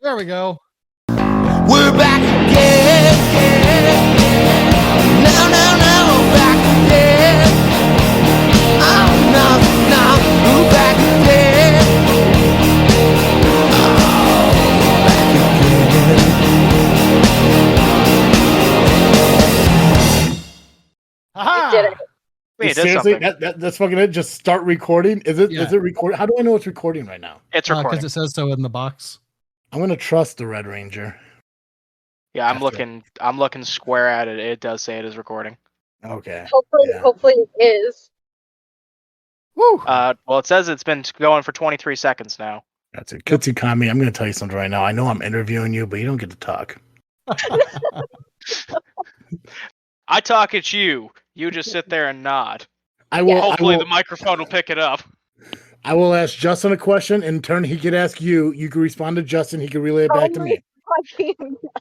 There we go. We're back again. No, we're back again. Oh, no, we're back again. Oh, Aha! Did it. Wait, Seriously, that's fucking it. Just start recording. Is it? Yeah. Is it recording? How do I know it's recording right now? It's recording. Because it says so in the box. I'm gonna trust the Red Ranger. Yeah, I'm After. looking square at it. It does say it is recording. Okay. Hopefully it is. Woo. Well, it says it's been going for 23 seconds now. That's it. Kitsukami, I'm gonna tell you something right now. I know I'm interviewing you, but you don't get to talk. I talk at you. You just sit there and nod. I will. Hopefully I will, the microphone will pick it up. I will ask Justin a question. In turn, he could ask you. You can respond to Justin. He can relay it back to me.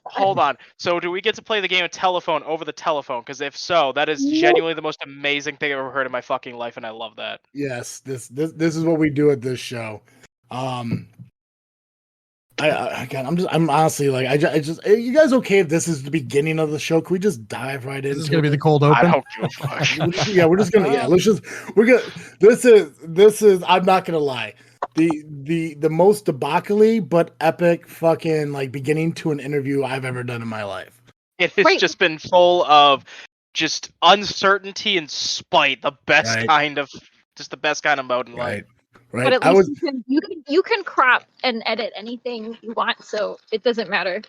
Hold on. So do we get to play the game of telephone over the telephone? Because if so, that is genuinely the most amazing thing I've ever heard in my fucking life, and I love that. Yes, this is what we do at this show. I'm honestly like, I just, are you guys okay if this is the beginning of the show? Can we just dive right in? This is gonna be the cold open. I don't give a fuck. Yeah, we're just gonna, we're gonna, this is, I'm not gonna lie. The most debacle but epic fucking like beginning to an interview I've ever done in my life. It has just been full of just uncertainty and spite. The best kind of mode in life. Right. But at least you can crop and edit anything you want, so it doesn't matter.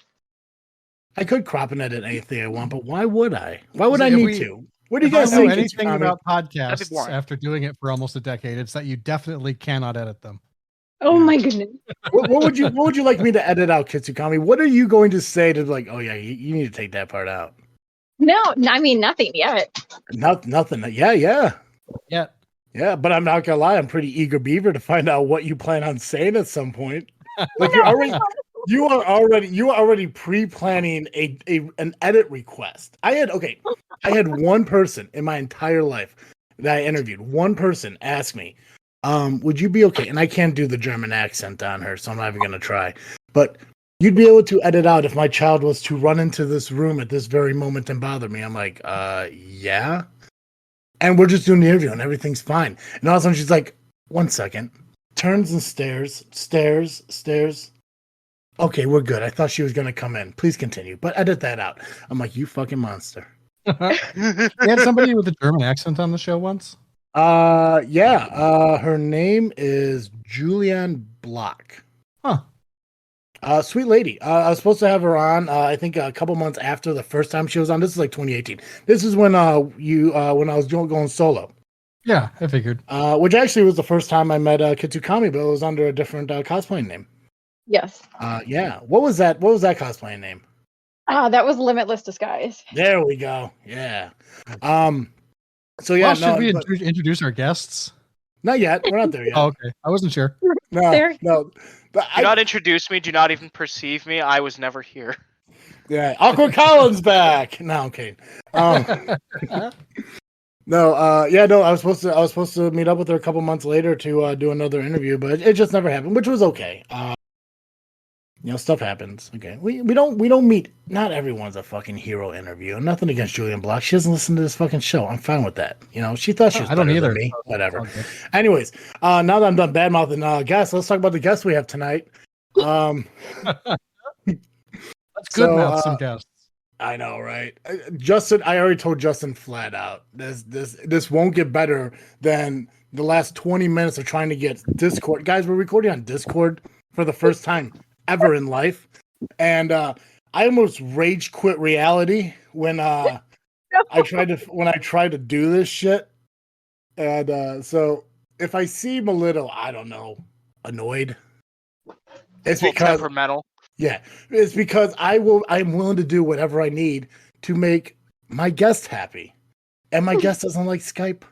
I could crop and edit anything I want, but why would I? Why would I need to? What do you guys know think? anything about That'd be podcasts boring. after doing it for almost a decade? It's that you definitely cannot edit them. Oh my goodness. what would you like me to edit out, Kitsukami? What are you going to say to like? Oh yeah, you need to take that part out. No, I mean nothing yet. Nothing. Yeah. Yeah. But I'm not gonna lie. I'm pretty eager, Beaver, to find out what you plan on saying at some point. Like you are already pre-planning an edit request. I had one person in my entire life that I interviewed. One person asked me, would you be okay? And I can't do the German accent on her, so I'm not even gonna try. But you'd be able to edit out if my child was to run into this room at this very moment and bother me. I'm like, yeah. And we're just doing the interview and everything's fine. And all of a sudden she's like, 1 second. Turns and stares. Okay, we're good. I thought she was going to come in. Please continue. But edit that out. I'm like, you fucking monster. We had somebody with a German accent on the show once. Yeah. Her name is Julianne Block. Huh. Sweet lady. I was supposed to have her on, I think a couple months after the first time she was on. This is like 2018. This is when when I was going solo. Yeah, I figured. Which actually was the first time I met Kitsukami, but it was under a different cosplaying name. Yes. Yeah. What was that cosplaying name? That was Limitless Disguise. There we go. Yeah. So yeah, should we introduce our guests? Not yet. We're not there yet. Oh, okay. I wasn't sure. No. But Do not introduce me. Do not even perceive me. I was never here. Yeah, Awkward Collins back. No, okay. No, I was supposed to meet up with her a couple months later to do another interview, but it just never happened, which was okay. Stuff happens. Okay, we don't meet. Not everyone's a fucking hero interview. Nothing against Julian Block. She doesn't listen to this fucking show. I'm fine with that. She thought she was. I don't better either. than me. Whatever. Anyways, now that I'm done bad mouthing guests, let's talk about the guests we have tonight. Let's good mouth some guests. I know, right? Justin, I already told Justin flat out. This won't get better than the last 20 minutes of trying to get Discord. Guys, we're recording on Discord for the first time ever in life. And I almost rage quit reality when I tried to do this shit. And so if I seem a little, I don't know, annoyed, it's because temperamental. Yeah, it's because I'm willing to do whatever I need to make my guest happy. And my guest doesn't like Skype.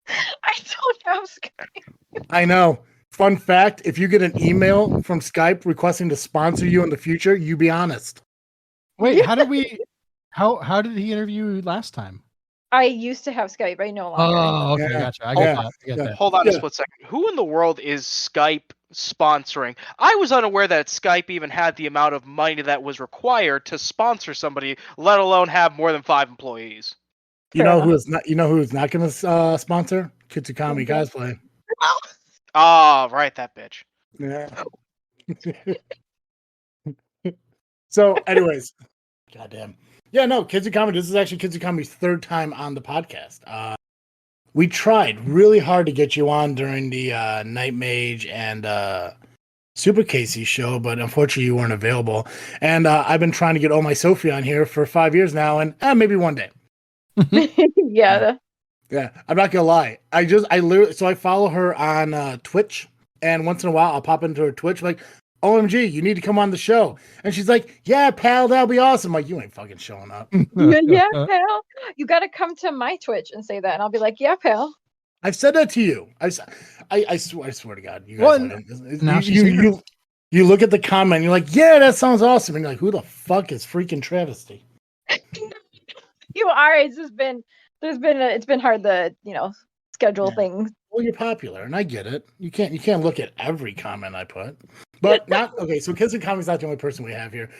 I don't have Skype. I know. Fun fact, if you get an email from Skype requesting to sponsor you in the future, you be honest. Wait, how did he interview you last time? I used to have Skype. I no longer. Oh, okay, Yeah. gotcha. I Hold get on. that. I get Yeah. that. Hold on a Yeah. split second. Who in the world is Skype sponsoring? I was unaware that Skype even had the amount of money that was required to sponsor somebody, let alone have more than 5 employees. You Fair know enough. who is not? You know who's not going to sponsor Kitsukami Okay. cosplay? Ah, right, that bitch. Yeah. So, anyways, goddamn. Yeah, no, Kitsukami. This is actually Kitsukami's third time on the podcast. We tried really hard to get you on during the Night Mage and Super Casey show, but unfortunately you weren't available. And I've been trying to get Oh My Sophie on here for 5 years now, and maybe one day. Yeah. Yeah, I'm not gonna lie. I literally, so I follow her on Twitch, and once in a while I'll pop into her Twitch like, OMG, you need to come on the show. And she's like, yeah, pal, that'll be awesome. I'm like, you ain't fucking showing up. Yeah, pal. You got to come to my Twitch and say that, and I'll be like, yeah, pal. I've said that to you. I swear to God, you guys. Well, Like, now she's here. you look at the comment, you're like, yeah, that sounds awesome. And you're like, who the fuck is freaking Travesty? You are. It's just been. It's been hard to schedule Yeah. things. Well, you're popular, and I get it. You can't look at every comment I put, but not okay. So Kitsukami's not the only person we have here.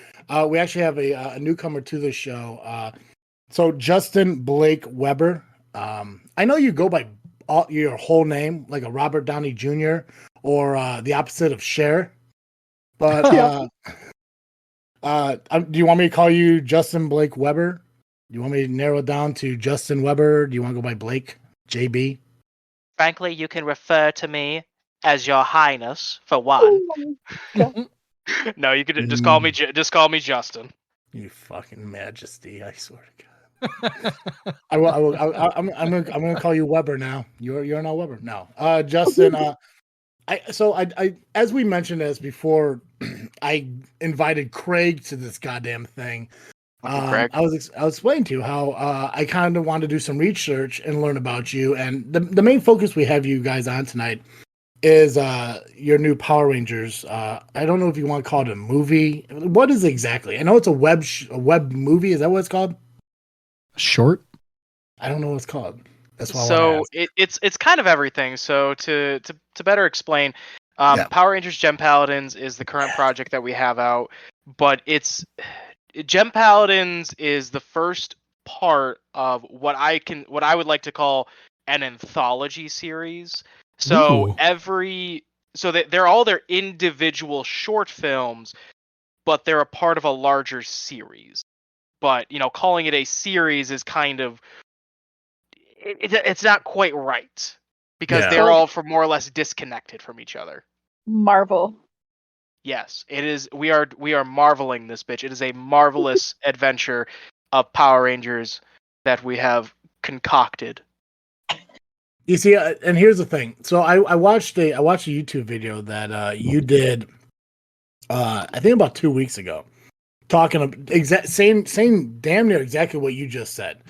We actually have a newcomer to the show. So Justin Blake Weber. I know you go by your whole name, like a Robert Downey Jr. or the opposite of Cher. But do you want me to call you Justin Blake Weber? Do you want me to narrow it down to Justin Weber? Do you want to go by Blake JB? Frankly, you can refer to me as Your Highness for one. No, you could just call me Justin. You fucking majesty! I swear to God. I will. I'm gonna call you Weber now. You're not Weber. No, Justin. I as we mentioned as before, I invited Craig to this goddamn thing. Craig. I was explaining to you how I kind of want to do some research and learn about you, and the main focus we have you guys on tonight is your new Power Rangers. I don't know if you want to call it a movie. What is it exactly? I know it's a web movie. Is that what it's called? Short. I don't know what it's called. That's why. So it's kind of everything. So to better explain, Power Rangers Gem Paladins is the current project that we have out, but Gem Paladins is the first part of what I would like to call an anthology series. So Ooh. they're all their individual short films, but they're a part of a larger series. But calling it a series is kind of it's not quite right because Yeah. they're all more or less disconnected from each other. Marvel. Yes, it is. We are marveling this bitch. It is a marvelous adventure of Power Rangers that we have concocted. You see, and here's the thing. So I watched a YouTube video that you did, I think about 2 weeks ago, talking saying damn near exactly what you just said.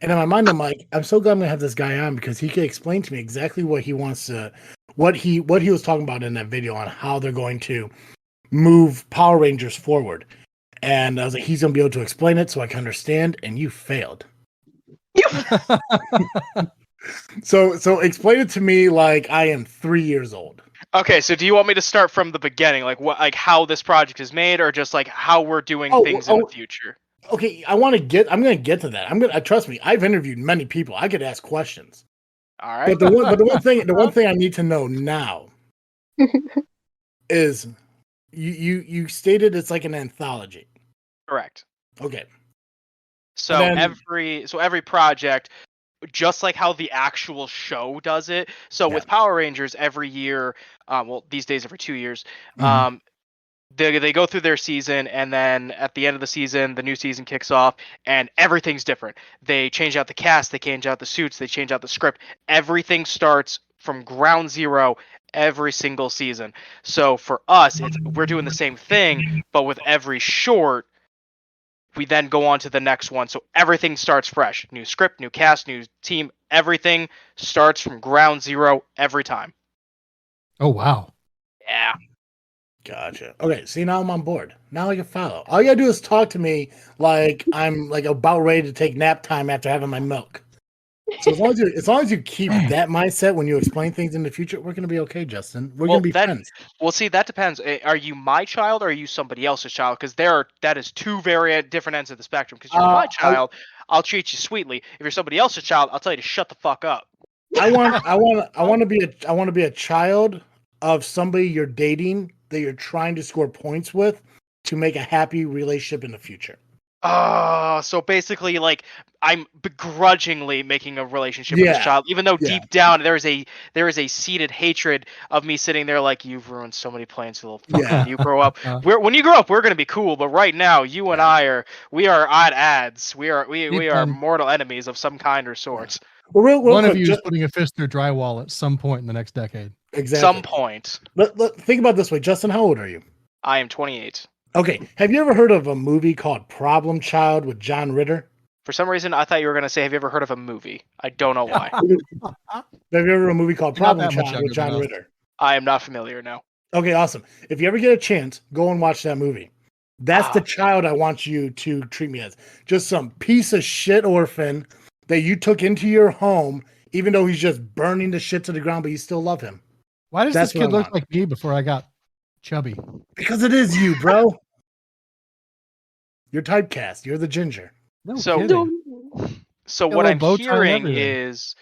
And in my mind, I'm like, I'm so glad I'm gonna have this guy on because he can explain to me exactly what he wants to, what he was talking about in that video on how they're going to move Power Rangers forward. And I was like, he's gonna be able to explain it so I can understand. And you failed. So explain it to me like I am 3 years old. Okay, so do you want me to start from the beginning, like how this project is made, or just like how we're doing things in the future? Okay, I'm gonna get to that. Trust me, I've interviewed many people. I could ask questions. All right. But the one thing I need to know now is you stated it's like an anthology. Correct. Okay. So every project, just like how the actual show does it. So with Power Rangers, every year, these days every 2 years, they go through their season, and then at the end of the season, the new season kicks off, and everything's different. They change out the cast, they change out the suits, they change out the script. Everything starts from ground zero every single season. So for us, we're doing the same thing, but with every short, we then go on to the next one. So everything starts fresh. New script, new cast, new team. Everything starts from ground zero every time. Oh, wow. Yeah. Gotcha. Okay, see, now I'm on board. Now I can follow. All you gotta do is talk to me like I'm like about ready to take nap time after having my milk. So as long as you keep that mindset when you explain things in the future, we're gonna be okay, Justin. We're gonna be friends. Well, see, that depends. Are you my child or are you somebody else's child? Because that is two very different ends of the spectrum. Because you're my child, I'll treat you sweetly. If you're somebody else's child, I'll tell you to shut the fuck up. I want to be a child of somebody you're dating that you're trying to score points with to make a happy relationship in the future. So basically, like, I'm begrudgingly making a relationship with this child, even though deep down there is a seated hatred of me sitting there like, you've ruined so many plans, you little fucker. When you grow up, when you grow up, we're gonna be cool, but right now, you and I are at odds. We are mortal enemies of some kind or sorts. Well, real One quick, of you is putting a fist through drywall at some point in the next decade. Exactly. Some point. Think about it this way, Justin. How old are you? I am 28. Okay. Have you ever heard of a movie called Problem Child with John Ritter? For some reason, I thought you were going to say, have you ever heard of a movie? I don't know why. Have you ever heard of a movie called Problem Child with John Ritter? I am not familiar, no. Okay, awesome. If you ever get a chance, go and watch that movie. That's the child I want you to treat me as. Just some piece of shit orphan that you took into your home, even though he's just burning the shit to the ground, but you still love him. Why does this kid look like me before I got chubby? Because it is you, bro. You're typecast. You're the ginger. No so what I'm hearing is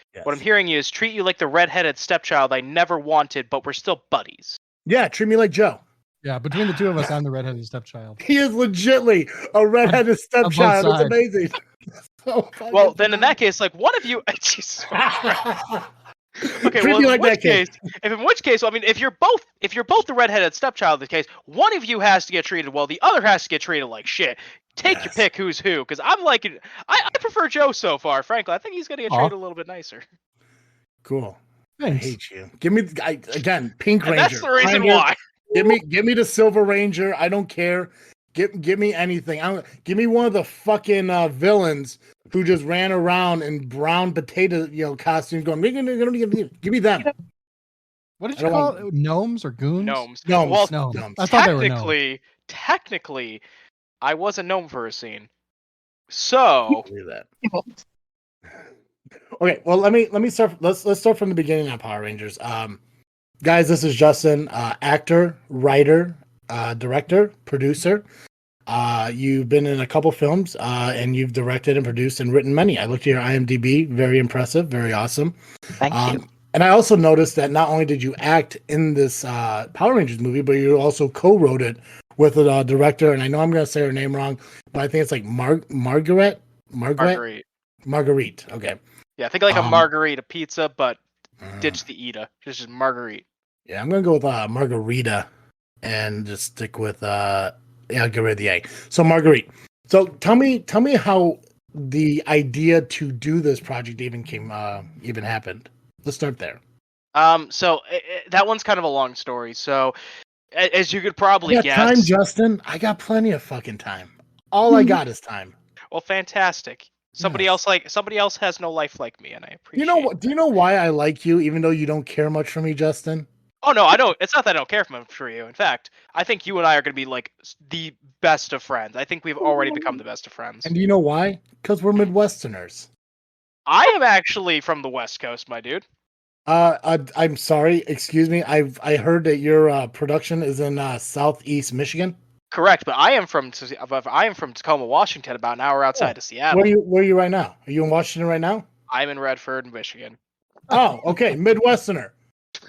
treat you like the redheaded stepchild I never wanted, but we're still buddies. Yeah, treat me like Joe. Yeah, between the two of us, I'm the redheaded stepchild. He is legitly a redheaded stepchild. It's amazing. Well, then in that case, like, one of you. Okay, well, in which case, I mean, if you're both the redheaded stepchild in the case, one of you has to get treated well, the other has to get treated like shit. Take your pick, who's who? Because I'm liking. I prefer Joe so far. Frankly, I think he's gonna get treated a little bit nicer. Cool. Thanks. I hate you. Give me again, Pink Ranger. That's the reason why. Give me the Silver Ranger. I don't care. Give me anything. Give me one of the fucking villains who just ran around in brown potato, costumes, going. Give me them. What did you call it? Gnomes or goons? Gnomes. Well, gnomes. I thought they were gnomes. Technically, I was a gnome for a scene. So. Okay, well let me start. Let's start from the beginning on Power Rangers. Guys, this is Justin, actor, writer, director, producer. You've been in a couple films, and you've directed and produced and written many. I looked at your IMDb, very impressive, very awesome. Thank you. And I also noticed that not only did you act in this Power Rangers movie, but you also co-wrote it with a director. And I know I'm going to say her name wrong, but I think it's like Marguerite. Okay. Yeah, I think like a margarita pizza, but ditch the Ida. Just Marguerite. Yeah, I'm gonna go with Margarita, and just stick with get rid of the A. So Marguerite. So tell me how the idea to do this project even happened. Let's start there. So that one's kind of a long story. So as you could probably guess, time, Justin. I got plenty of fucking time. All I got is time. Well, fantastic. Somebody else has no life like me, and I appreciate. Do you know why I like you, even though you don't care much for me, Justin? Oh no, I don't. It's not that I don't care for you. In fact, I think you and I are going to be like the best of friends. I think we've already become the best of friends. And do you know why? Because we're Midwesterners. I am actually from the West Coast, my dude. I'm sorry. Excuse me. I heard that your production is in Southeast Michigan. Correct, but I am from Tacoma, Washington, about an hour outside of Seattle. Where are you right now? Are you in Washington right now? I'm in Redford, Michigan. Oh, okay, Midwesterner.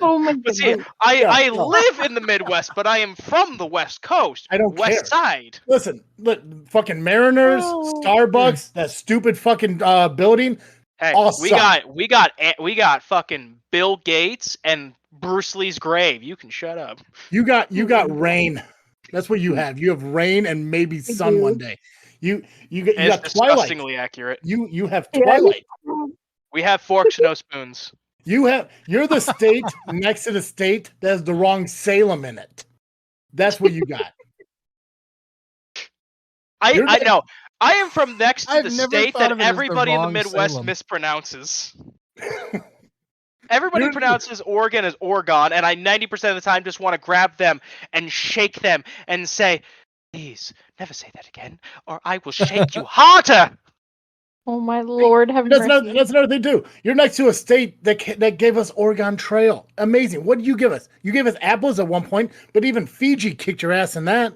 Oh my god! But see, I live in the Midwest, but I am from the West Coast. I don't West care. Side. Listen, fucking Mariners, Starbucks, that stupid fucking building. Hey, we got fucking Bill Gates and Bruce Lee's grave. You can shut up. You got rain. That's what you have. You have rain and maybe sun one day. You got Twilight. Disgustingly accurate. You have Twilight. We have forks, no spoons. You're the state next to the state that has the wrong Salem in it. That's what you got. I know. I am from next to the state that everybody in the Midwest mispronounces. Everybody pronounces Oregon as Oregon, and I 90% of the time just want to grab them and shake them and say, please, never say that again, or I will shake you harder. Oh my Lord, have That's mercy. another thing too. You're next to a state that gave us Oregon Trail. Amazing. What did you give us? You gave us apples at one point, but even Fiji kicked your ass in that.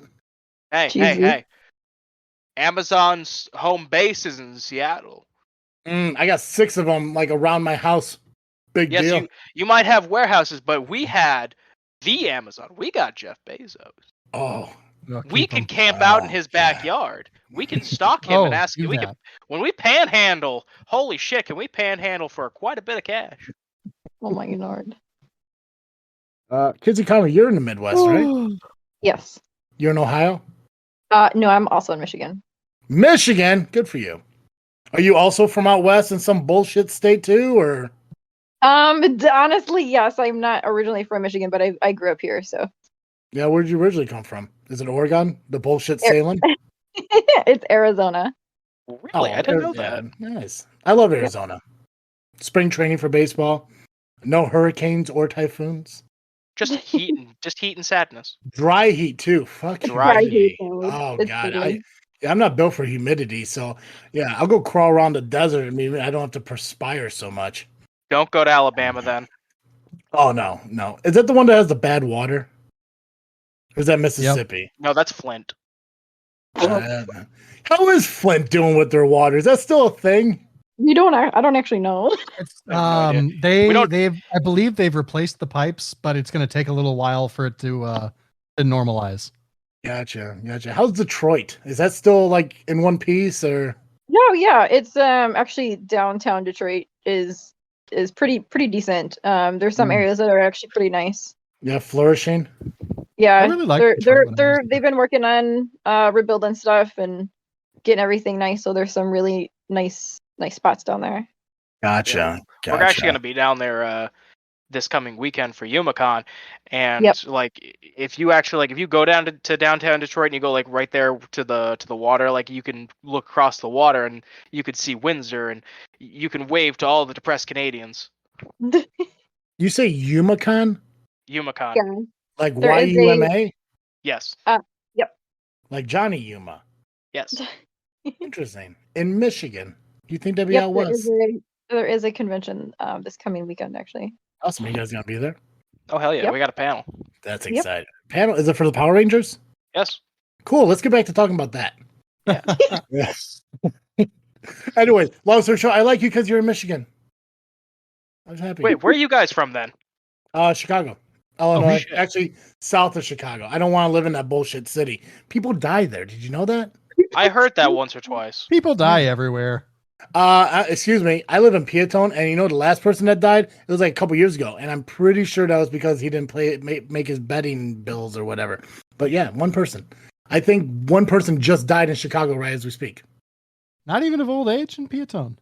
Hey. Amazon's home base is in Seattle. I got 6 of them like around my house. Big deal. Yes, you might have warehouses, but we had the Amazon. We got Jeff Bezos. Oh, We can camp out in his backyard. We can stalk him and ask. When we panhandle. Holy shit! Can we panhandle for quite a bit of cash? Oh my Lord. Kitsukami, you're in the Midwest, right? Yes. You're in Ohio? No, I'm also in Michigan. Michigan? Good for you. Are you also from out west in some bullshit state too, or? Honestly, yes. I'm not originally from Michigan, but I grew up here, so. Yeah, where'd you originally come from? Is it Oregon? The bullshit Salem? It's Arizona. Really? I didn't know that. Nice. I love Arizona. Yep. Spring training for baseball. No hurricanes or typhoons. Just heat and sadness. Dry heat too. Fuck dry heat. Oh God, I'm not built for humidity, so yeah, I'll go crawl around the desert. I mean, I don't have to perspire so much. Don't go to Alabama then. Oh no. Is that the one that has the bad water? Or is that Mississippi? Yep. No, that's Flint. How is Flint doing with their water? Is that still a thing? I don't actually know. I believe they've replaced the pipes, but it's going to take a little while for it to normalize. Gotcha. How's Detroit? Is that still like in one piece or? No, yeah, it's actually downtown Detroit is pretty decent. There's some areas that are actually pretty nice. Yeah, flourishing. Yeah, I really like they've been working on rebuilding stuff and getting everything nice. So there's some really nice spots down there. Gotcha. We're actually going to be down there this coming weekend for YumaCon, and like if you go down to downtown Detroit and you go like right there to the water, like you can look across the water and you could see Windsor and you can wave to all the depressed Canadians. You say YumaCon? YumaCon. Yeah. Like YUMA? Yes. Yep. Like Johnny Yuma. Yes. Interesting. In Michigan. Do you think that'd be out west? There is a convention this coming weekend, actually. Awesome. You guys gonna be there? Oh hell yeah, we got a panel. That's exciting. Panel, is it for the Power Rangers? Yes. Cool. Let's get back to talking about that. Yeah. Anyway, long story short, I like you because you're in Michigan. I was happy. Wait, where are you guys from then? Chicago. Illinois. Actually, south of Chicago. I don't want to live in that bullshit city. People die there. Did you know that? I heard that once or twice. People die everywhere. Excuse me. I live in Peatone, and you know the last person that died? It was like a couple years ago, and I'm pretty sure that was because he didn't make his betting bills or whatever. But yeah, one person. I think one person just died in Chicago right as we speak. Not even of old age in Peatone.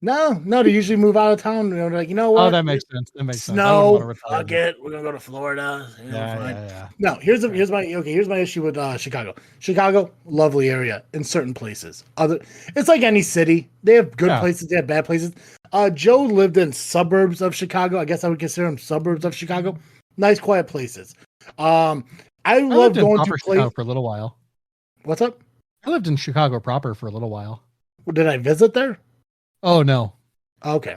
No, they usually move out of town. You know, they're like, you know what? Oh, that makes sense. Snow. Fuck it. We're gonna go to Florida. Yeah. No, here's my issue with Chicago. Chicago, lovely area in certain places. It's like any city. They have good places. They have bad places. Joe lived in suburbs of Chicago. I guess I would consider them suburbs of Chicago. Nice, quiet places. I love going to Chicago for a little while. What's up? I lived in Chicago proper for a little while. Did I visit there? Oh no. Okay.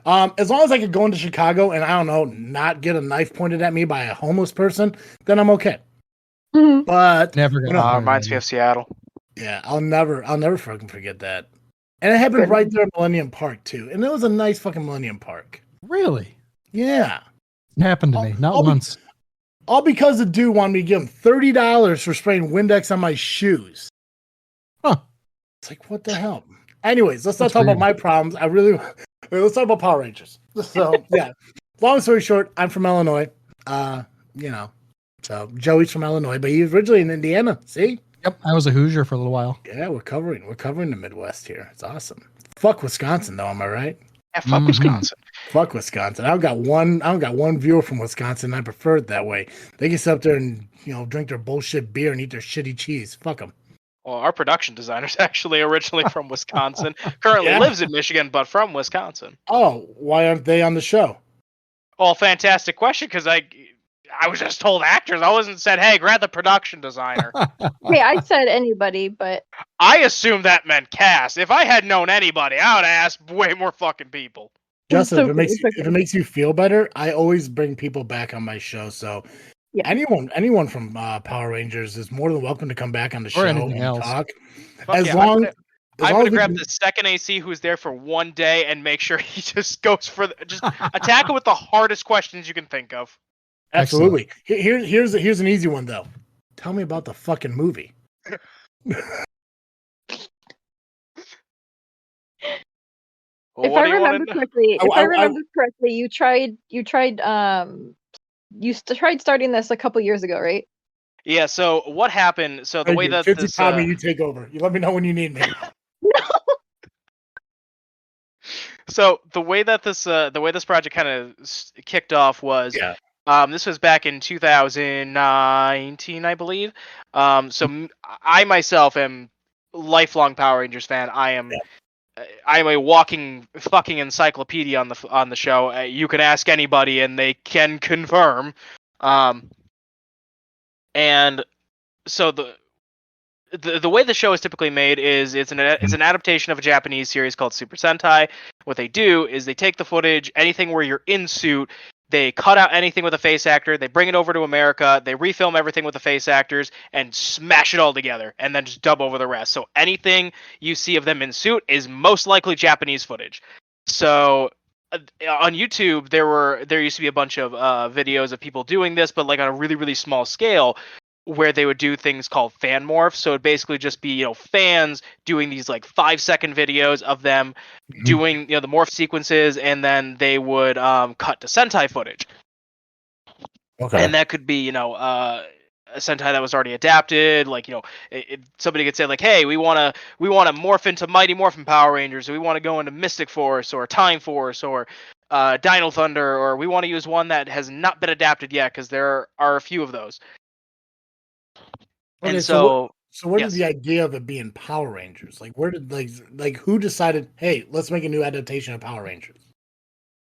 As long as I could go into Chicago and I don't know, not get a knife pointed at me by a homeless person, then I'm okay. Mm-hmm. But never gonna reminds me of Seattle. Yeah, I'll never fucking forget that. And it happened right there at Millennium Park too. And it was a nice fucking Millennium Park. Really? Yeah. It happened to me. Not once. All because the dude wanted me to give him $30 for spraying Windex on my shoes. Huh. It's like, what the hell? Anyways, let's not talk about my problems. Let's talk about Power Rangers. So, yeah. Long story short, I'm from Illinois. So Joey's from Illinois, but he's originally in Indiana. See? Yep, I was a Hoosier for a little while. Yeah, we're covering the Midwest here. It's awesome. Fuck Wisconsin, though. Am I right? Yeah, fuck Wisconsin. Fuck Wisconsin. I got one viewer from Wisconsin. And I prefer it that way. They can sit up there and drink their bullshit beer and eat their shitty cheese. Fuck them. Well, our production designer's actually originally from Wisconsin. Currently lives in Michigan, but from Wisconsin. Oh, why aren't they on the show? Oh, fantastic question, because I was just told actors. I wasn't said, hey, grab the production designer. Hey, I said anybody, but I assumed that meant cast. If I had known anybody, I would have asked way more fucking people. Justin, so if it makes you feel better, I always bring people back on my show. So yeah. anyone from Power Rangers is more than welcome to come back on the show anything and else. talk. Fuck As yeah, long I'm gonna grab we the second AC who's there for one day and make sure he just goes for just attack him with the hardest questions you can think of. Absolutely. Here's an easy one though. Tell me about the fucking movie. If I remember correctly, you tried starting this a couple years ago, right? Yeah. So what happened? So the way that this Kitsukami, you take over. You let me know when you need me. So the way this project kind of kicked off was, this was back in 2019, I believe. So I myself am lifelong Power Rangers fan. I'm a walking fucking encyclopedia on the show. You can ask anybody and they can confirm. And so the way the show is typically made is it's an adaptation of a Japanese series called Super Sentai. What they do is they take the footage, anything where you're in suit, they cut out anything with a face actor, they bring it over to America, they refilm everything with the face actors, and smash it all together, and then just dub over the rest. So anything you see of them in suit is most likely Japanese footage. So on YouTube, there used to be a bunch of videos of people doing this, but like on a really, really small scale, where they would do things called fan morphs. So it'd basically just be, fans doing these like 5-second videos of them doing, the morph sequences, and then they would cut to Sentai footage. Okay. And that could be, a Sentai that was already adapted. Like, somebody could say like, hey, we want to morph into Mighty Morphin Power Rangers, or we want to go into Mystic Force or Time Force or Dino Thunder, or we want to use one that has not been adapted yet, because there are a few of those. Okay, and so where did the idea of it being Power Rangers? Like, where did like who decided, hey, let's make a new adaptation of Power Rangers?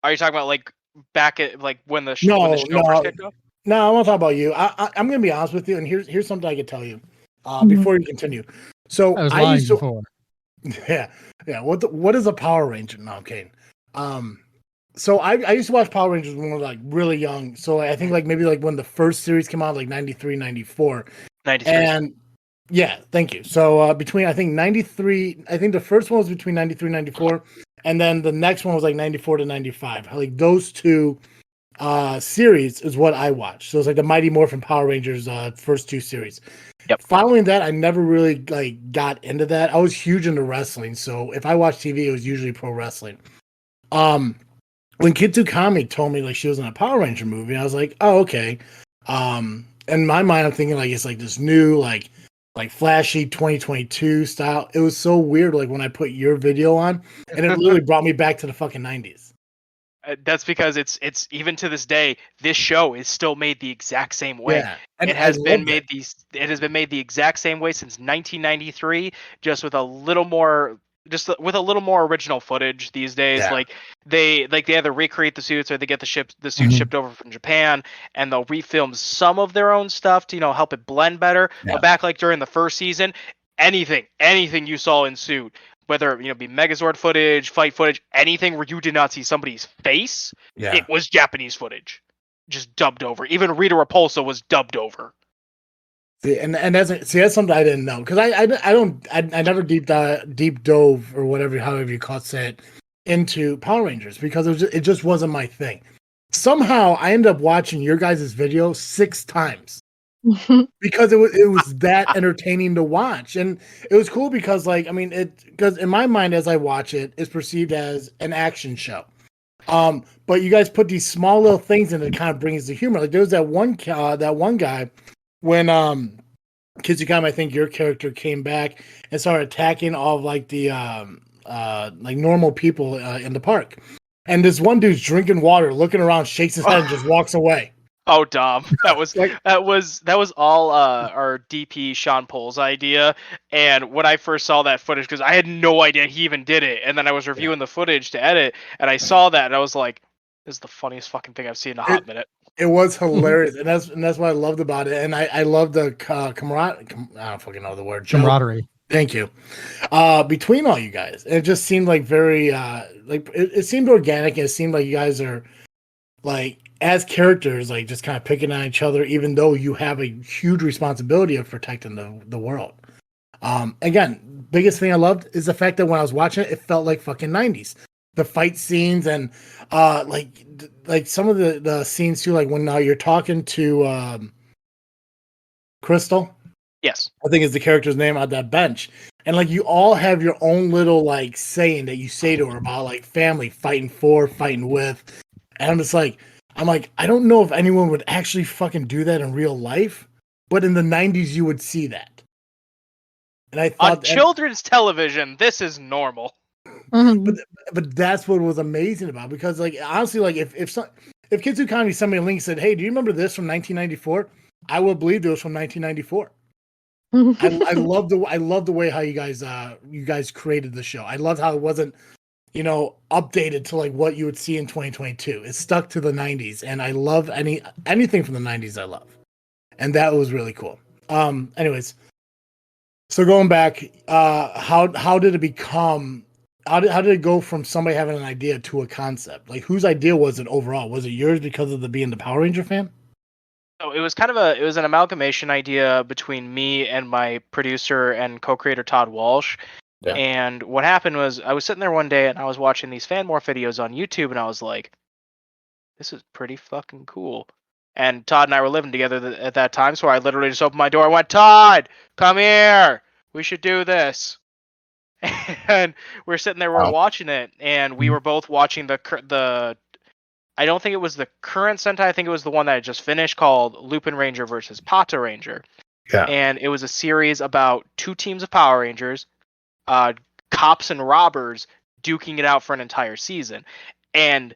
Are you talking about like back at like when the show first kicked off? No, I won't talk about you. I'm gonna be honest with you, and here's something I can tell you before you continue. So I used to, before. Yeah. What is a Power Ranger? No, I'm kidding. So I used to watch Power Rangers when we were like really young. So I think like maybe like when the first series came out, like 93, 94. 93. And yeah, thank you. So between, I think 93, I think the first one was between 93 and 94. And then the next one was like 94 to 95. Like those two series is what I watched. So it's like the Mighty Morphin Power Rangers first two series. Yep. Following that, I never really like got into that. I was huge into wrestling. So if I watched TV, it was usually pro wrestling. When Kitsukami told me like she was in a Power Ranger movie, I was like, oh, okay. In my mind, I'm thinking like it's like this new like flashy 2022 style. It was so weird like when I put your video on, and it literally brought me back to the fucking 90s. That's because it's even to this day, this show is still made the exact same way. Yeah, and it has been made the exact same way since 1993, just with a little more original footage these days. Yeah. Like they either recreate the suits or they get the suits shipped over from Japan, and they'll refilm some of their own stuff to help it blend better. Yeah. But back like during the first season, anything you saw in suit, whether it be Megazord footage, fight footage, anything where you did not see somebody's face, it was Japanese footage, just dubbed over. Even Rita Repulsa was dubbed over. See, and that's something I didn't know, because I never deep dove or however you say it into Power Rangers, because it just wasn't my thing. Somehow I ended up watching your guys' video 6 times because it was that entertaining to watch, and it was cool because because in my mind as I watch it, it's perceived as an action show. But you guys put these small little things in it, kind of brings the humor. Like there was that one guy. When Kitsukami, I think your character came back and started attacking all of like the like normal people in the park, and this one dude's drinking water, looking around, shakes his head, and just walks away. Oh, Dom, that was all our DP Sean Pole's idea. And when I first saw that footage, because I had no idea he even did it, and then I was reviewing the footage to edit, and I saw that, and I was like, "This is the funniest fucking thing I've seen in a hot minute." It was hilarious, and that's what I loved about it. And I love the camaraderie. I don't fucking know the word. Camaraderie. Thank you. Between all you guys, it just seemed like very like it seemed organic. And it seemed like you guys are like as characters, like just kind of picking on each other, even though you have a huge responsibility of protecting the world. Again, biggest thing I loved is the fact that when I was watching it, it felt like fucking 90s. The fight scenes and like some of the scenes too, like when you're talking to Crystal. Yes. I think is the character's name on that bench. And like you all have your own little like saying that you say to her about like family, fighting for, fighting with. And I'm just like, I don't know if anyone would actually fucking do that in real life, but in the 90s you would see that. And I thought on children's television, this is normal. But that's what was amazing about, because like honestly, like if Kitsukami sent me a link and said, "Hey, do you remember this from 1994?" I would believe it was from 1994. I love the way how you guys created the show. I love how it wasn't, updated to like what you would see in 2022. It stuck to the 90s, and I love anything from the 90s. I love, and that was really cool. Anyways, so going back, how did it become? How did it go from somebody having an idea to a concept? Like, whose idea was it overall? Was it yours because of being the Power Ranger fan? So it was it was an amalgamation idea between me and my producer and co-creator Todd Walsh. Yeah. And what happened was I was sitting there one day and I was watching these fan morph videos on YouTube and I was like, this is pretty fucking cool. And Todd and I were living together at that time, so I literally just opened my door and went, Todd, come here. We should do this. And we're sitting there, we're watching it, and we were both watching the I don't think it was the current Sentai. I think it was the one that I just finished called Lupin Ranger versus Pata Ranger. Yeah. And it was a series about two teams of Power Rangers, cops and robbers, duking it out for an entire season. And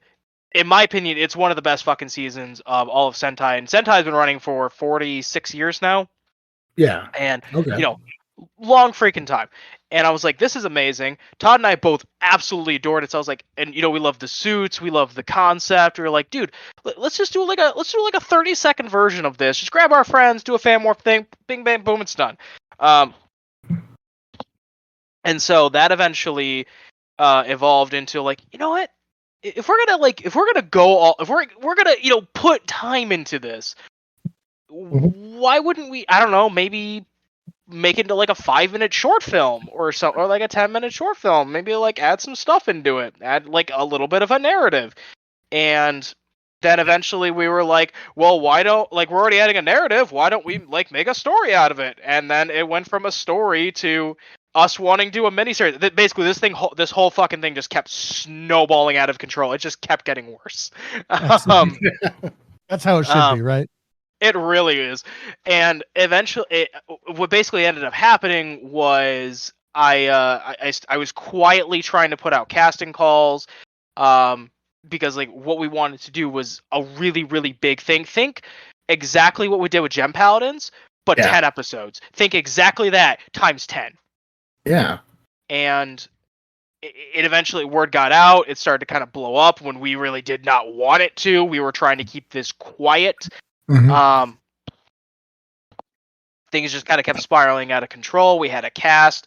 in my opinion, it's one of the best fucking seasons of all of Sentai. And Sentai's been running for 46 years now. Yeah. And, long freaking time. And I was like, this is amazing. Todd and I both absolutely adored it. So I was like, and we love the suits, we love the concept. We were like, dude, let's do like a 30-second version of this. Just grab our friends, do a fan morph thing, bing bang boom, it's done. And so that eventually evolved into like, you know what? If we're gonna put time into this, why wouldn't we? I don't know, maybe make it into like a 5-minute short film or something, or like a 10-minute short film. Maybe like add some stuff into it, add like a little bit of a narrative. And then eventually we were like, well, why don't, like, we're already adding a narrative, why don't we like make a story out of it? And then it went from a story to us wanting to do a miniseries. Basically, this whole fucking thing just kept snowballing out of control. It just kept getting worse. That's how it should be, right? It really is. And eventually, what basically ended up happening was I was quietly trying to put out casting calls, because like what we wanted to do was a really, really big thing. Think exactly what we did with Gem Paladins, but 10 episodes. Think exactly that times 10. Yeah. And it eventually, word got out. It started to kind of blow up when we really did not want it to. We were trying to keep this quiet. Mm-hmm. Things just kind of kept spiraling out of control. We had a cast.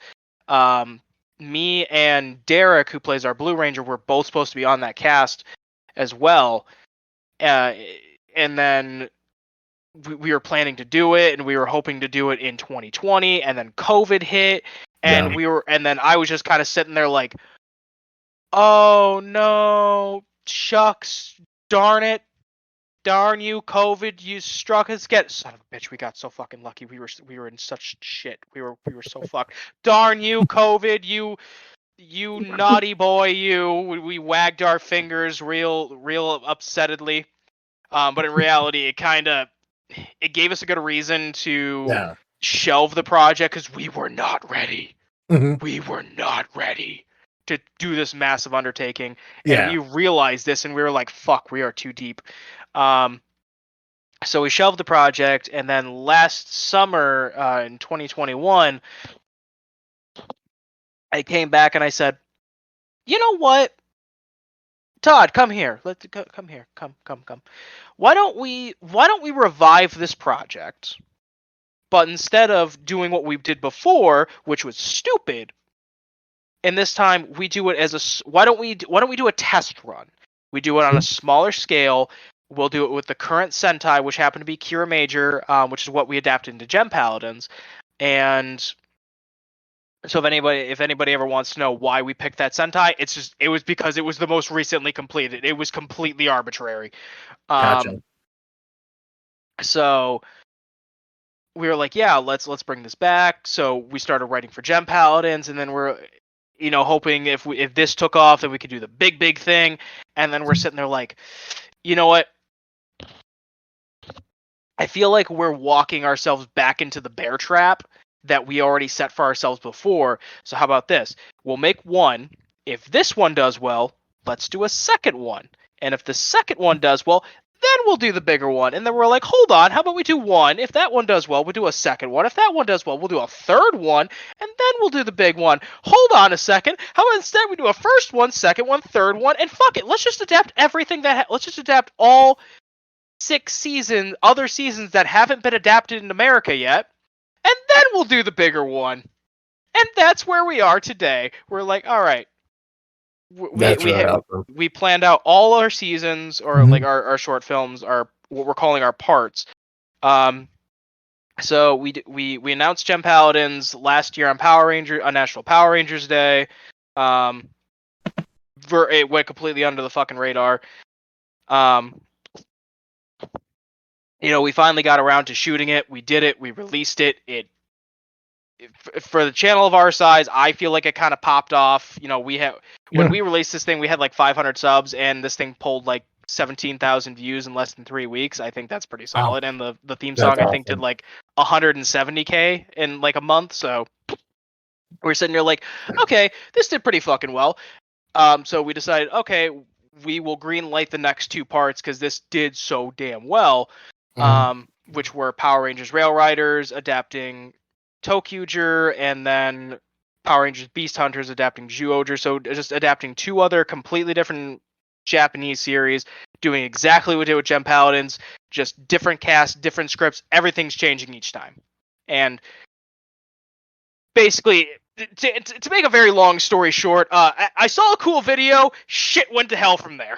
Me and Derek, who plays our Blue Ranger, were both supposed to be on that cast as well. And then we were planning to do it, and we were hoping to do it in 2020, and then COVID hit, and and then I was just kind of sitting there like, oh no, shucks, darn it. Darn you, COVID! You struck us. Son of a bitch! We got so fucking lucky. We were in such shit. We were so fucked. Darn you, COVID! You naughty boy! You. We wagged our fingers real upsettedly. But in reality, it gave us a good reason to shelve the project because we were not ready. Mm-hmm. We were not ready to do this massive undertaking, and we realized this, and we were like, "Fuck, we are too deep." So we shelved the project, and then last summer in 2021, I came back and I said, you know what? Todd, come here. Come here. Come. Why don't we revive this project? But instead of doing what we did before, which was stupid, and this time we do it as why don't we do a test run? We do it on a smaller scale. We'll do it with the current Sentai, which happened to be Kira Major, which is what we adapted into Gem Paladins. And so if anybody ever wants to know why we picked that Sentai, it was because it was the most recently completed. It was completely arbitrary. Gotcha. So we were like, yeah, let's bring this back. So we started writing for Gem Paladins, and then we're hoping if this took off, then we could do the big thing. And then we're sitting there like, you know what? I feel like we're walking ourselves back into the bear trap that we already set for ourselves before. So how about this? We'll make one. If this one does well, let's do a second one. And if the second one does well, then we'll do the bigger one. And then we're like, hold on, how about we do one? If that one does well, we'll do a second one. If that one does well, we'll do a third one. And then we'll do the big one. Hold on a second. How about instead we do a first one, second one, third one, and fuck it. Let's just adapt everything let's just adapt all 6 other seasons that haven't been adapted in America yet. And then we'll do the bigger one. And that's where we are today. We're like, all right. We planned out all our seasons, or like our short films, are what we're calling our parts. So we announced Gem Paladins last year on National Power Rangers Day. It went completely under the fucking radar. We finally got around to shooting it. We did it. We released it. For the channel of our size, I feel like it kind of popped off. When we released this thing, we had like 500 subs, and this thing pulled like 17,000 views in less than 3 weeks. I think that's pretty solid. And the theme song, I think, did like 170K in like a month. So we're sitting here like, okay, this did pretty fucking well. So we decided, okay, we will green light the next 2 parts because this did so damn well. Which were Power Rangers Rail Riders adapting Tokyuger, and then Power Rangers Beast Hunters adapting Zyuohger. So just adapting 2 other completely different Japanese series, doing exactly what we did with Gem Paladins, just different cast, different scripts, everything's changing each time. And basically, to make a very long story short, I saw a cool video, shit went to hell from there.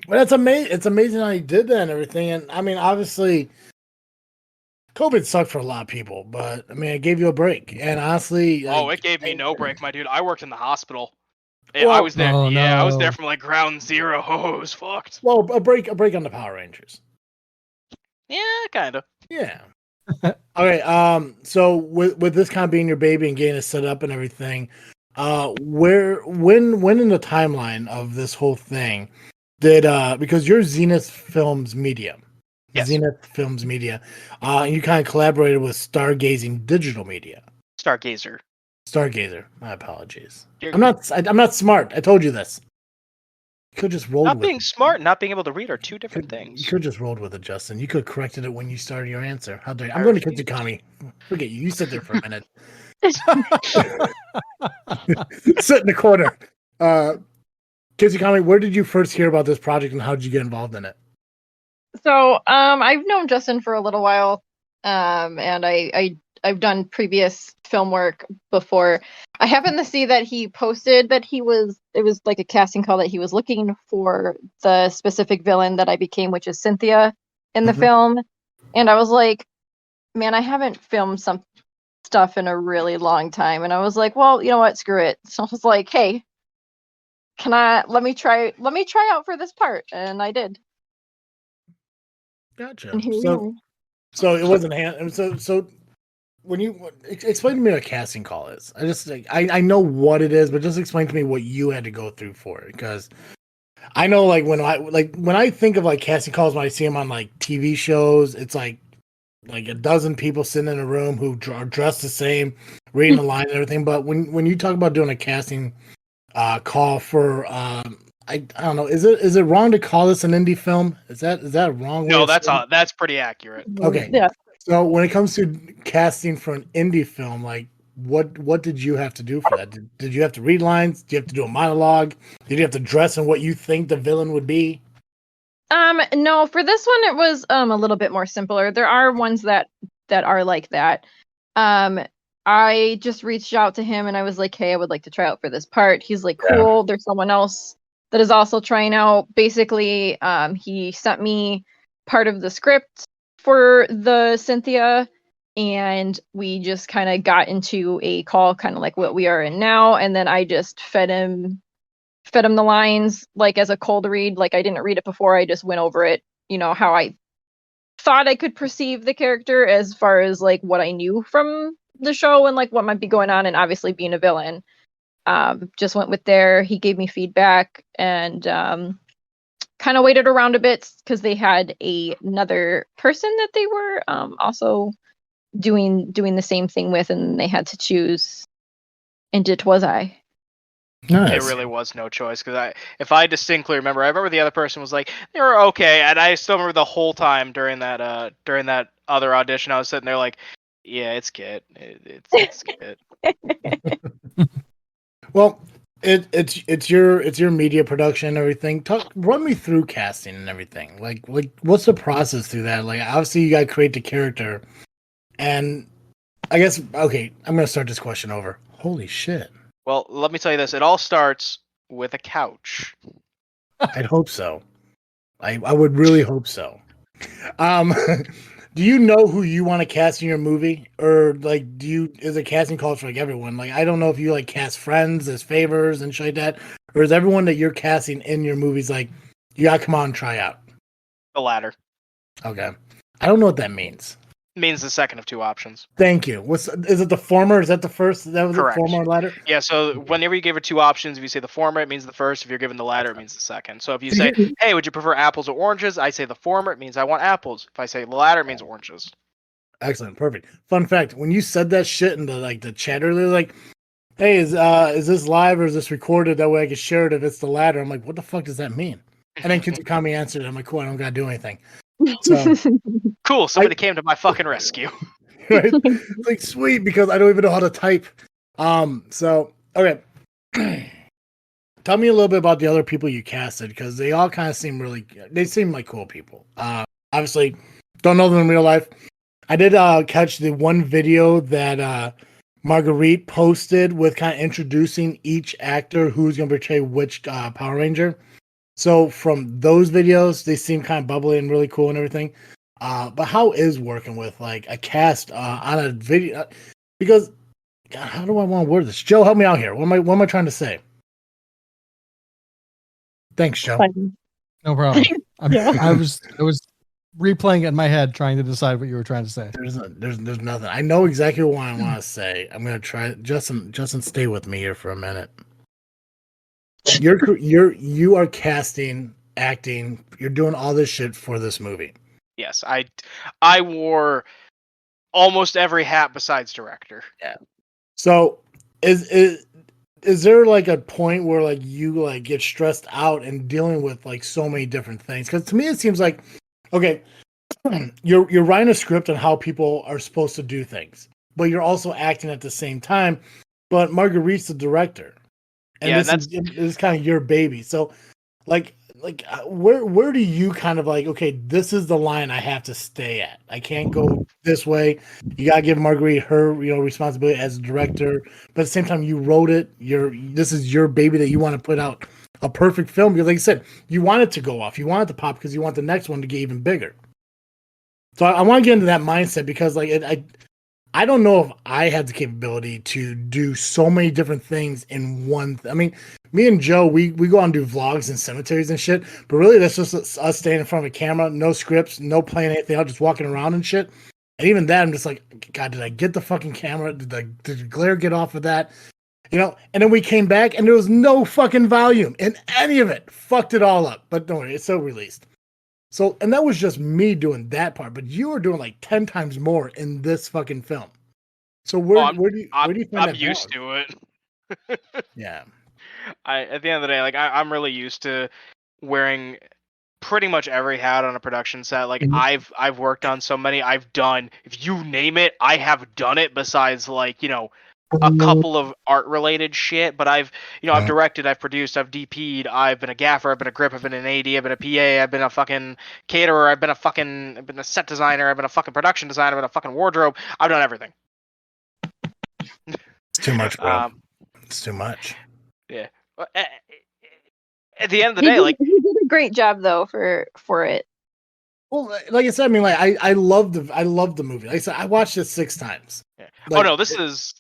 Well, it's amazing. It's amazing how he did that and everything. And I mean, obviously, COVID sucked for a lot of people, but I mean, it gave you a break. And honestly, it gave me no break, my dude. I worked in the hospital. I was there. I was there from like ground zero. Oh, it was fucked. Well, a break on the Power Rangers. Yeah, kind of. Yeah. Okay. So with this kind of being your baby and getting it set up and everything, when in the timeline of this whole thing did because you're ZenithFilmsMedia. Yes. ZenithFilmsMedia. And you kind of collaborated with Stargazing Digital Media. Stargazer. My apologies. I'm not smart. I told you this. You could just roll. Not being smart and not being able to read are 2 different things. You could just rolled with it, Justin. You could have corrected it when you started your answer. How dare you? I'm going to Kitsukami. Forget you. You sit there for a minute. Sit in the corner. Kitsukami, where did you first hear about this project and how did you get involved in it? So, I've known Justin for a little while, and I've done previous film work before. I happened to see that he posted that it was like a casting call that he was looking for the specific villain that I became, which is Cynthia in the film. And I was like, man, I haven't filmed some stuff in a really long time. And I was like, well, you know what? Screw it. So I was like, hey, let me try out for this part. And I did. Gotcha. So it wasn't so when you explain to me what a casting call is, I know what it is, but just explain to me what you had to go through for it, because I know when I think of like casting calls, when I see them on like TV shows, it's like a dozen people sitting in a room who are dressed the same, reading the line and everything. But when you talk about doing a casting call for I don't know. Is it wrong to call this an indie film? Is that wrong? No, that's pretty accurate. Okay. Yeah. So when it comes to casting for an indie film, like what did you have to do for that? Did you have to read lines? Did you have to do a monologue? Did you have to dress in what you think the villain would be? No, for this one it was a little bit more simpler. There are ones that are like that. I just reached out to him and I was like, "Hey, I would like to try out for this part." He's like, "Cool." There's someone else that is also trying out. Basically, he sent me part of the script for the Cynthia, and we just kind of got into a call, kind of like what we are in now, and then I just fed him the lines like as a cold read. Like I didn't read it before, I just went over it, how I thought I could perceive the character as far as like what I knew from the show and like what might be going on, and obviously being a villain. Just went with there. He gave me feedback and kind of waited around a bit because they had another person that they were also doing the same thing with, and they had to choose, and it was I. Nice. It really was no choice because if I distinctly remember, I remember the other person was like, they were okay, and I still remember the whole time during that other audition, I was sitting there like, yeah, it's Kit, it's Kit. Well, it's your media production and everything. Run me through casting and everything. Like what's the process through that? Like obviously you gotta create the character, and I guess okay, I'm gonna start this question over. Holy shit. Well, let me tell you this. It all starts with a couch. I'd hope so. I would really hope so. Do you know who you want to cast in your movie? Or like is a casting call for like everyone? Like I don't know if you like cast friends as favors and shit like that. Or is everyone that you're casting in your movies like you gotta come on and try out? The latter. Okay. I don't know what that means. It means the second of two options. Thank you. Is it the former? Is that the first? That was Correct. the former or latter? Yeah, so whenever you give her two options, if you say the former, it means the first. If you're given the latter, it means the second. So if you say, hey, would you prefer apples or oranges? I say the former, it means I want apples. If I say the latter, it means oranges. Excellent. Perfect. Fun fact, when you said that shit in the chat earlier, like, hey, is this live or is this recorded? That way I can share it if it's the latter. I'm like, what the fuck does that mean? And then Kitsukami answered it. I'm like, cool, I don't gotta do anything. So cool, somebody came to my fucking rescue. Right? It's like sweet because I don't even know how to type. So okay. Tell me a little bit about the other people you casted because they all kind of seem like cool people. Obviously don't know them in real life. I did catch the one video that Marguerite posted with kind of introducing each actor who's going to portray which Power Ranger. So from those videos, they seem kind of bubbly and really cool and everything. But how is working with like a cast on a video? Because God, how do I want to word this? Joe, help me out here. What am I trying to say? Thanks, Joe. No problem. I was replaying it in my head, trying to decide what you were trying to say. There's nothing. I know exactly what I want to say. I'm gonna try. Justin, stay with me here for a minute. You are casting, acting. You're doing all this shit for this movie. Yes, I wore almost every hat besides director. Yeah. So is there like a point where like you like get stressed out and dealing with like so many different things? Because to me it seems like okay, you're writing a script on how people are supposed to do things, but you're also acting at the same time. But Marguerite's the director, and this is kind of your baby. So like where do you kind of like, okay, this is the line I have to stay at. I can't go this way. You gotta give Marguerite her, responsibility as a director, but at the same time you wrote it. This is your baby that you want to put out a perfect film because, like I said, you want it to go off. You want it to pop because you want the next one to get even bigger. So I want to get into that mindset because like I don't know if I had the capability to do so many different things in one. I mean, me and Joe, we go out and do vlogs in cemeteries and shit, but really that's just us standing in front of a camera, no scripts, no playing anything out, just walking around and shit. And even that, I'm just like, God, did I get the fucking camera? Did the glare get off of that? And then we came back and there was no fucking volume in any of it. Fucked it all up. But don't worry, it's still released. So, and that was just me doing that part, but you were doing like 10 times more in this fucking film. So where do you find that I'm used to it. Yeah. At the end of the day, like I'm really used to wearing pretty much every hat on a production set. Like I've worked on so many. I've done, if you name it, I have done it. Besides, like a couple of art related shit, but I've directed, I've produced, I've DP'd, I've been a gaffer, I've been a grip, I've been an AD, I've been a PA, I've been a fucking caterer, I've been a set designer, I've been a fucking production designer, I've been a fucking wardrobe. I've done everything. It's too much, bro. It's too much. Yeah. At the end of the day, like, he did a great job though for it. Well, like I said, I mean, like I love the movie. Like I said, I watched it 6 times. Yeah. Like, oh no, this is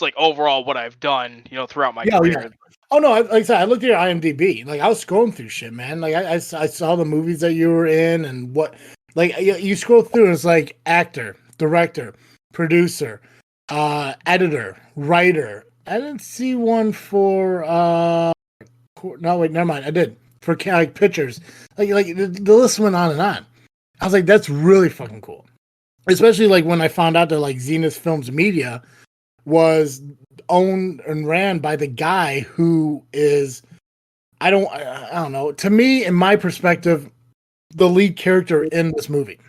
like overall what I've done, throughout my career. Yeah. Oh no, like I said, I looked at your IMDb. Like I was scrolling through shit, man. Like I saw the movies that you were in and what. Like you scroll through and it's like actor, director, producer, editor, writer. I didn't see one for no wait, never mind. I did for like pictures. Like the list went on and on. I was like, that's really fucking cool. Especially like when I found out that like ZenithFilmsMedia was owned and ran by the guy who is, I don't know. To me, in my perspective, the lead character in this movie.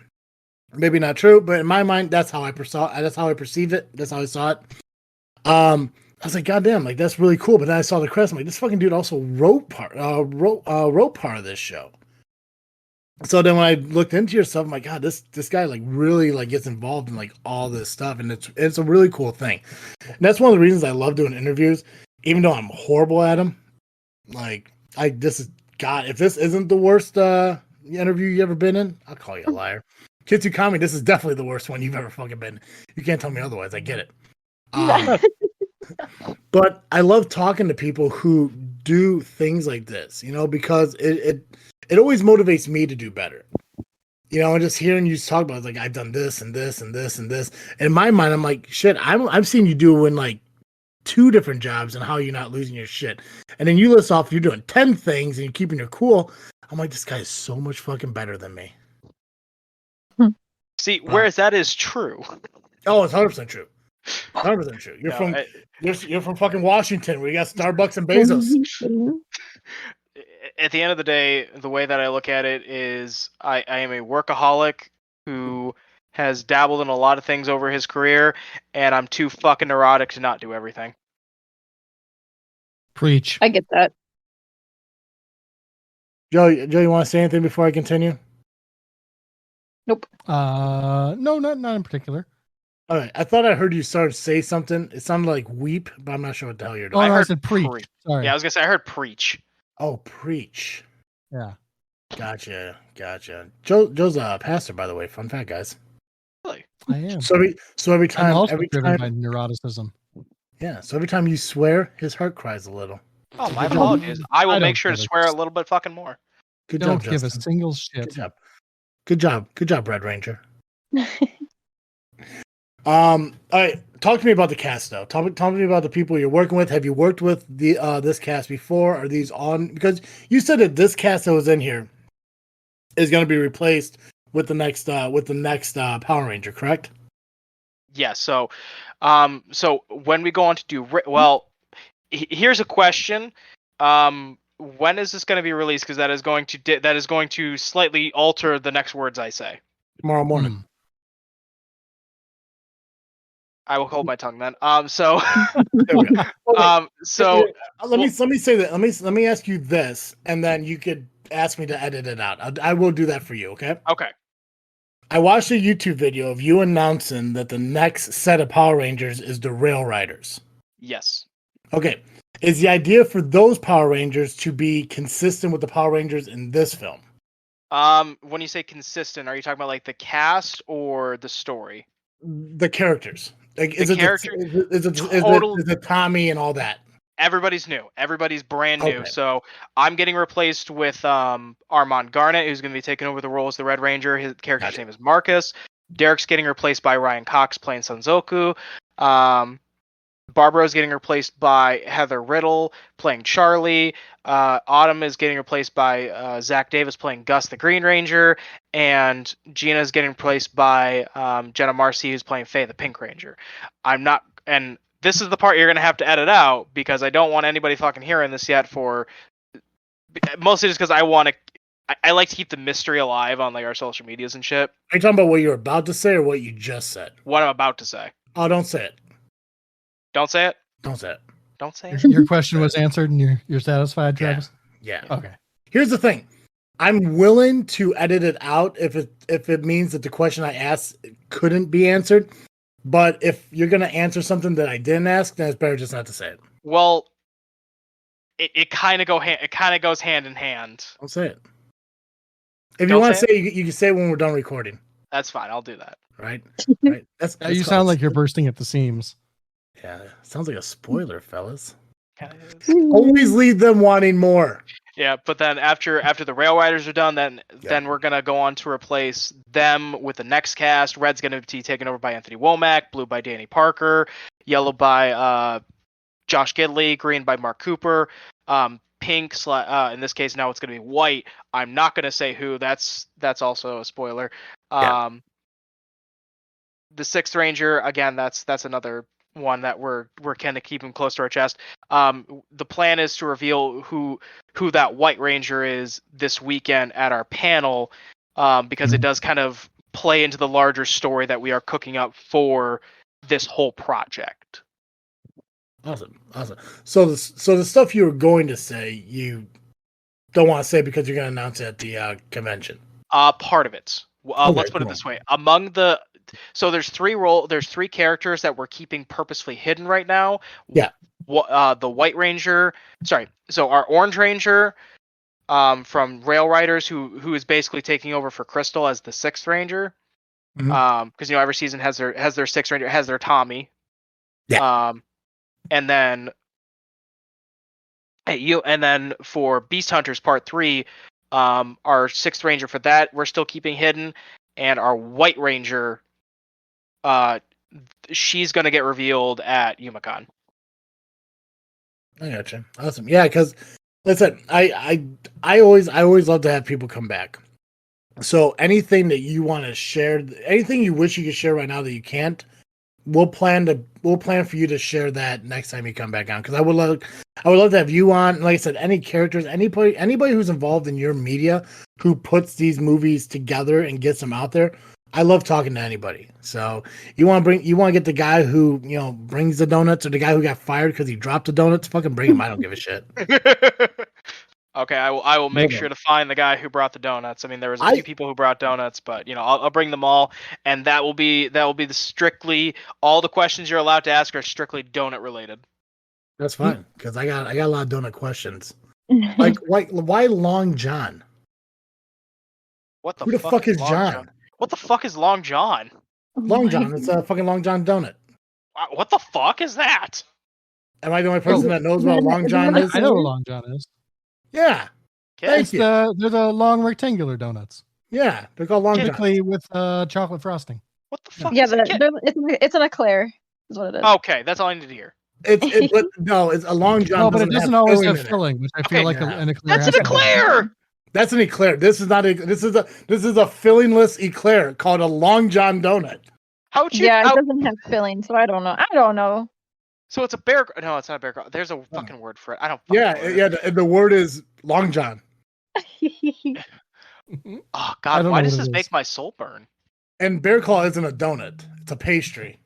Maybe not true, but in my mind, that's how I perceived it. That's how I saw it. I was like, God damn, like that's really cool. But then I saw the credits. I'm like, this fucking dude also wrote part of this show. So then when I looked into your stuff, I'm like, God, this guy like really like gets involved in like all this stuff, and it's a really cool thing. And that's one of the reasons I love doing interviews, even though I'm horrible at them. Like if this isn't the worst interview you ever been in, I'll call you a liar. Kitsukami, this is definitely the worst one you've ever fucking been. You can't tell me otherwise. I get it. But I love talking to people who do things like this, because it always motivates me to do better. And just hearing you talk about it, like I've done this and this and this and this. And in my mind, I'm like, shit, I've seen you do in like 2 different jobs and how you're not losing your shit. And then you list off you're doing 10 things and you're keeping your cool. I'm like, this guy is so much fucking better than me. See, whereas that is true. Oh, it's 100% true. 100% true. You're from fucking Washington where you got Starbucks and Bezos. At the end of the day, the way that I look at it is I am a workaholic who has dabbled in a lot of things over his career, and I'm too fucking neurotic to not do everything. Preach. I get that. Joe, you want to say anything before I continue? Nope. No, not in particular. All right. I thought I heard you start to say something. It sounded like weep, but I'm not sure what the hell you're doing. Oh, no, I said preach. Sorry. Yeah, I was gonna say I heard preach. Oh, preach. Yeah. Gotcha. Joe's a pastor, by the way. Fun fact, guys. Really? I am. So every time, I'm also driven by neuroticism. Yeah. So every time you swear, his heart cries a little. Oh, my apologies. I will make sure to swear a little bit fucking more. Good Don't job, give Justin. a single shit. Good job, Red Ranger. All right, talk to me about the cast though. Talk to me about the people you're working with. Have you worked with this cast before? Are these on? Because you said that this cast that was in here is going to be replaced with the next Power Ranger, correct? Yeah. So when we go on to do here's a question. When is this going to be released? Because that is going to slightly alter the next words I say. Tomorrow morning. I will hold my tongue then. So There we go. Let me so say that. Let me ask you this, and then you could ask me to edit it out. I will do that for you. Okay. Okay. I watched a YouTube video of you announcing that the next set of Power Rangers is the Rail Riders. Yes. Okay. Is the idea for those Power Rangers to be consistent with the Power Rangers in this film? When you say consistent, are you talking about like the cast or the story? The characters. Like, is it Tommy and all that? Everybody's new. Everybody's brand new. Okay. So I'm getting replaced with Armand Garnett, who's going to be taking over the role as the Red Ranger. His character's name is Marcus. Derek's getting replaced by Ryan Cox playing Sanzoku. Barbara's getting replaced by Heather Riddle playing Charlie. Autumn is getting replaced by Zach Davis playing Gus the Green Ranger. And Gina is getting replaced by Jenna Marcy, who's playing Faye the Pink Ranger. And this is the part you're going to have to edit out because I don't want anybody fucking hearing this yet mostly just because I like to keep the mystery alive on like our social medias and shit. Are you talking about what you're about to say or what you just said? What I'm about to say. Oh, don't say it. Don't say it. Don't say it. Don't say it. Your question was answered, and you're satisfied, Travis? Yeah. Okay. Here's the thing. I'm willing to edit it out if it means that the question I asked couldn't be answered. But if you're gonna answer something that I didn't ask, then it's better just not to say it. Well, it kind of goes hand in hand. Don't say it. If you want to say it, you can say it when we're done recording. That's fine. I'll do that. Right. Right. That's You sound like you're bursting at the seams. Yeah, sounds like a spoiler, fellas. Kinda is. Always leave them wanting more. Yeah, but then after the Rail Riders are done, then we're gonna go on to replace them with the next cast. Red's gonna be taken over by Anthony Womack, blue by Danny Parker, yellow by Josh Gidley, green by Mark Cooper, pink in this case now it's gonna be white. I'm not gonna say who. That's also a spoiler. The Sixth Ranger, again, that's another one that we're kind of keeping close to our chest. The plan is to reveal who that White Ranger is this weekend at our panel, because it does kind of play into the larger story that we are cooking up for this whole project. Awesome. So the stuff you were going to say, you don't want to say because you're going to announce it at the convention. Part of it. Okay, Let's put it this way: there's three characters that we're keeping purposefully hidden right now. Yeah. The White Ranger. Sorry. So our Orange Ranger, from Rail Riders, who is basically taking over for Crystal as the Sixth Ranger. Mhm. Because every season has their Sixth Ranger, has their Tommy. Yeah. And then for Beast Hunters Part 3, our Sixth Ranger for that we're still keeping hidden, and our White Ranger, she's gonna get revealed at YumaCon. I gotcha. Awesome. Yeah, because listen, I always love to have people come back. So anything that you want to share, anything you wish you could share right now that you can't, we'll plan for you to share that next time you come back on. Because I would love to have you on. Like I said, any characters, anybody who's involved in your media who puts these movies together and gets them out there. I love talking to anybody. So you want to get the guy who brings the donuts, or the guy who got fired because he dropped the donuts. Fucking bring him. I don't give a shit. Okay, I will make sure to find the guy who brought the donuts. I mean, there was a few people who brought donuts, but I'll bring them all, and that will be the strictly all the questions you're allowed to ask are strictly donut related. That's fine, because I got a lot of donut questions. Like why Long John? Who the fuck is John? What the fuck is Long John? Long John. It's a fucking Long John donut. What the fuck is that? Am I the only person that knows what a Long John is? I know what a Long John is. Yeah. They're the long rectangular donuts. Yeah, they're called Long John. Typically with chocolate frosting. What the fuck? Yeah, is it's an eclair. Is what it is. Okay, that's all I need to hear. It's a Long John. No, but it doesn't always have filling, which I feel like an eclair. That's an eclair. That's an eclair. This is a fillingless eclair called a Long John donut. It doesn't have filling, so I don't know. So it's a bear. No, it's not a bear. There's a fucking word for it. I don't. The word is Long John. Oh God, why does this make my soul burn? And bear claw isn't a donut; it's a pastry.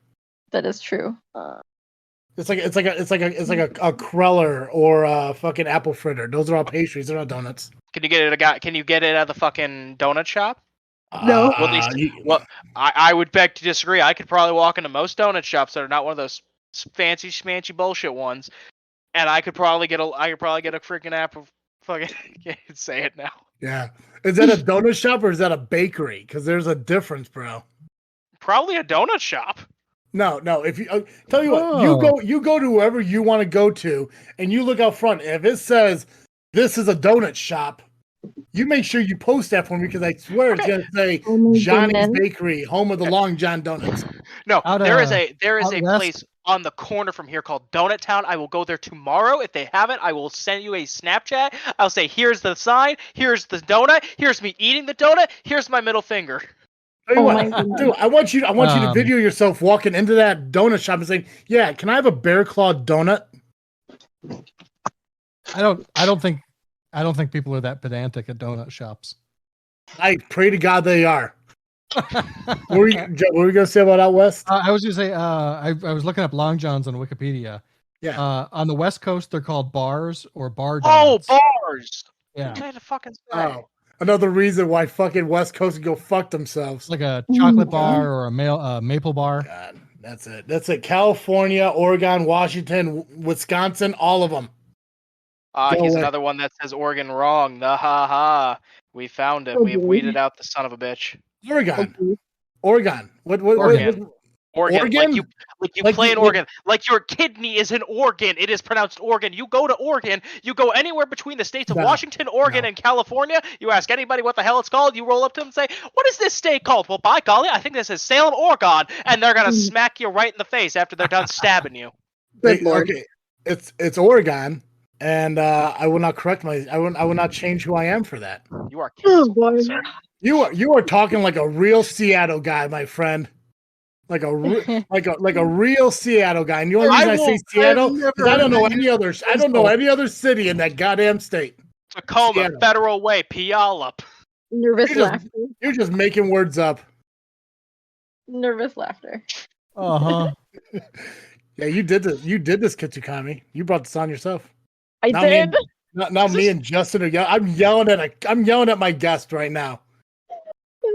That is true. It's like a cruller or a fucking apple fritter. Those are all pastries. They're not donuts. Can you get it at the fucking donut shop? No. I would beg to disagree. I could probably walk into most donut shops that are not one of those fancy schmancy bullshit ones, and I could probably get a freaking apple. Fucking can't say it now. Yeah, is that a donut shop or is that a bakery? Because there's a difference, bro. Probably a donut shop. No. If you tell you what, you go to whoever you want to go to, and you look out front. If it says this is a donut shop, you make sure you post that for me, because I swear it's gonna say Johnny's Bakery, home of the Long John donuts. No, there is a place on the corner from here called Donut Town. I will go there tomorrow. If they have it, I will send you a Snapchat. I'll say, here's the sign, here's the donut, here's me eating the donut, here's my middle finger. Dude, I want you to video yourself walking into that donut shop and saying, "Yeah, can I have a bear claw donut?" I don't think people are that pedantic at donut shops. I pray to God they are. What were you gonna say about out west? I was gonna say I was looking up long johns on Wikipedia. Yeah. On the West Coast, they're called bars or bar Oh, donuts. bars! Yeah. What did I have to fucking say? Oh, another reason why fucking West Coast can go fuck themselves. Like a chocolate bar or a maple bar. God, that's it. That's it. California, Oregon, Washington, Wisconsin, all of them. He's another one that says Oregon wrong. The ha ha. We found him. We've weeded out the son of a bitch. Oregon. Oregon. What Oregon. Oregon? Like you play an organ. Like your kidney is an organ. It is pronounced organ. You go to Oregon. You go anywhere between the states of Washington, Oregon, and California. You ask anybody what the hell it's called. You roll up to them and say, "What is this state called?" Well, by golly, I think this is Salem, Oregon, and they're gonna smack you right in the face after they're done stabbing you. Okay, it's Oregon, and I will not correct I will not change who I am for that. You are canceled, sir. You are talking like a real Seattle guy, my friend. Like a real Seattle guy. And the only reason I say Seattle is I don't know any other. I don't know any other city in that goddamn state. Tacoma, Seattle. Federal Way, Puyallup. Nervous laughter. You're just making words up. Nervous laughter. Yeah, you did this. You did this, Kitsukami. You brought this on yourself. I did. Now me and Justin are yelling. I'm yelling at my guest right now.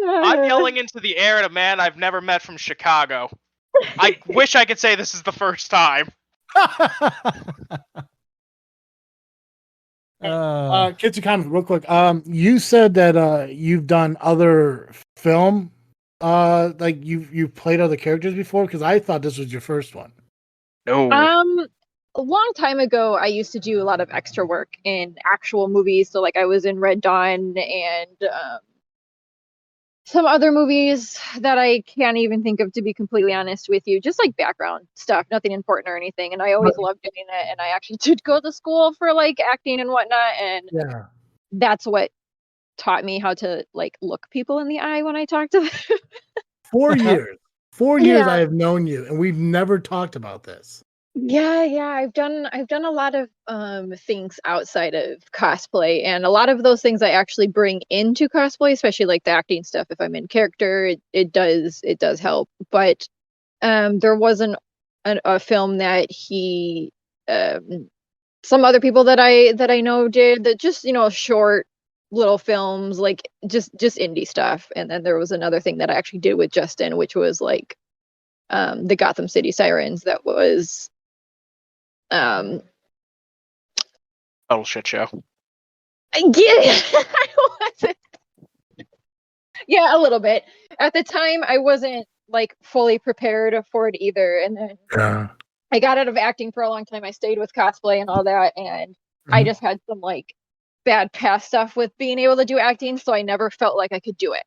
I'm yelling into the air at a man I've never met from Chicago. I wish I could say this is the first time. Kitsukami, real quick. You said that you've done other film, like you've played other characters before, because I thought this was your first one. No. A long time ago, I used to do a lot of extra work in actual movies. So, like, I was in Red Dawn and some other movies that I can't even think of, to be completely honest with you. Just like background stuff, nothing important or anything. And I always loved doing it. And I actually did go to school for like acting and whatnot. And that's what taught me how to like look people in the eye when I talk to them. 4 years. 4 years I have known you, and we've never talked about this. Yeah, I've done a lot of things outside of cosplay, and a lot of those things I actually bring into cosplay, especially like the acting stuff. If I'm in character, it does help. But there wasn't a film that he some other people that I know did that, just, you know, short little films, like just indie stuff. And then there was another thing that I actually did with Justin, which was like the Gotham City Sirens. That was total shit show. Yeah. Yeah, a little bit. At the time, I wasn't like fully prepared for it either. And then I got out of acting for a long time. I stayed with cosplay and all that, and I just had some like bad past stuff with being able to do acting, so I never felt like I could do it.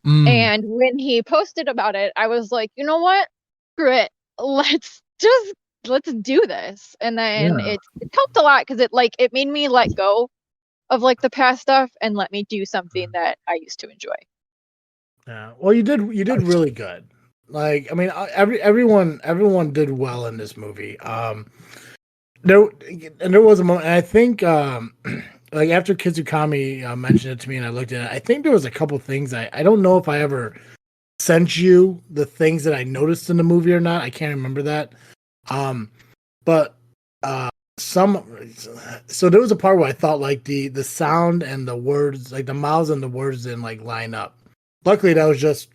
And when he posted about it, I was like, you know what? Screw it. Let's do this. And then it helped a lot, because it made me let go of like the past stuff and let me do something that I used to enjoy. Yeah. Well, you did really good. Like, I mean, everyone did well in this movie. There was a moment, and I think like after Kitsukami mentioned it to me and I looked at it, I think there was a couple things I don't know if I ever sent you the things that I noticed in the movie or not. I can't remember that. But so there was a part where I thought like the sound and the words, like the mouths and the words didn't like line up. Luckily that was just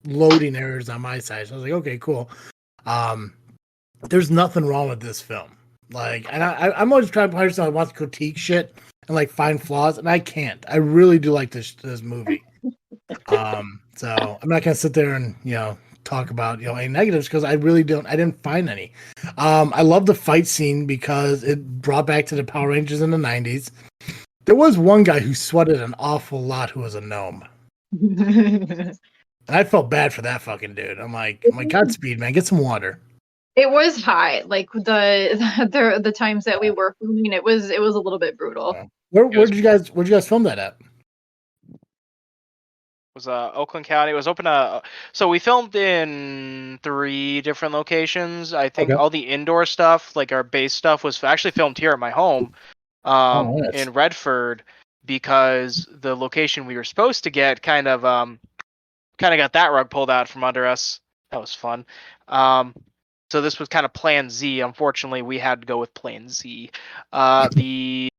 loading errors on my side. So I was like, okay, cool. There's nothing wrong with this film. Like, and I'm always trying to find someone who wants to critique shit and like find flaws, and I can't. I really do like this movie. So I'm not gonna sit there and, you know, talk about, you know, any negatives, because I didn't find any. I love the fight scene because it brought back to the Power Rangers in the 90s. There was one guy who sweated an awful lot who was a gnome. And I felt bad for that fucking dude. I'm like, Godspeed, man, get some water. It was high, like the times that we were filming. It was a little bit brutal. Where did you guys film that at? It was Oakland County. It was open so we filmed in 3 different locations. I think all the indoor stuff, like our base stuff, was actually filmed here at my home in Redford, because the location we were supposed to get kind of kind of got that rug pulled out from under us. That was fun. So this was kind of Plan Z. Unfortunately, we had to go with Plan Z. The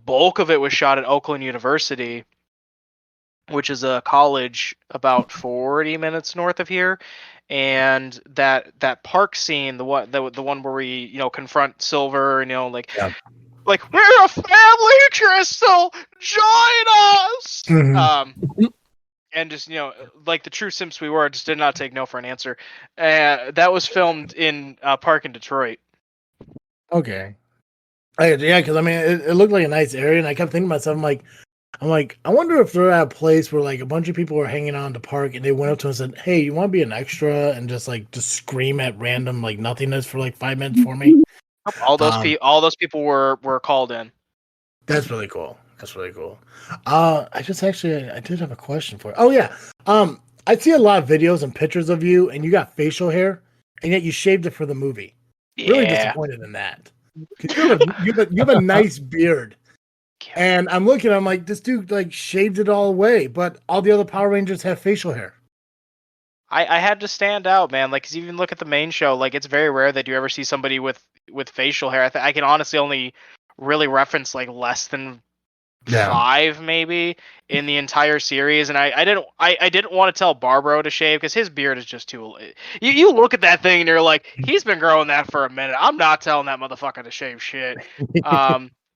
bulk of it was shot at Oakland University, which is a college about 40 minutes north of here. And that park scene, the one where we confront Silver, and like we're a family, Crystal, join us. And just like the true simps we were, just did not take no for an answer. That was filmed in a park in Detroit. Okay. Yeah, because I mean, it looked like a nice area, and I kept thinking to myself, I'm like, I wonder if they're at a place where like a bunch of people were hanging out in the park, and they went up to us and said, "Hey, you want to be an extra?" and just scream at random like nothingness for like 5 minutes for me. All those people were called in. That's really cool. I did have a question for you. Oh yeah. I see a lot of videos and pictures of you, and you got facial hair, and yet you shaved it for the movie. Yeah. Really disappointed in that. You have a nice beard. And I'm like, this dude like shaved it all away, but all the other Power Rangers have facial hair. I had to stand out, man. Like, 'cause even look at the main show, like it's very rare that you ever see somebody with facial hair. I can honestly only really reference like less than 5 maybe in the entire series, and I didn't want to tell Barbaro to shave because his beard is just too. You look at that thing and you're like, he's been growing that for a minute. I'm not telling that motherfucker to shave shit.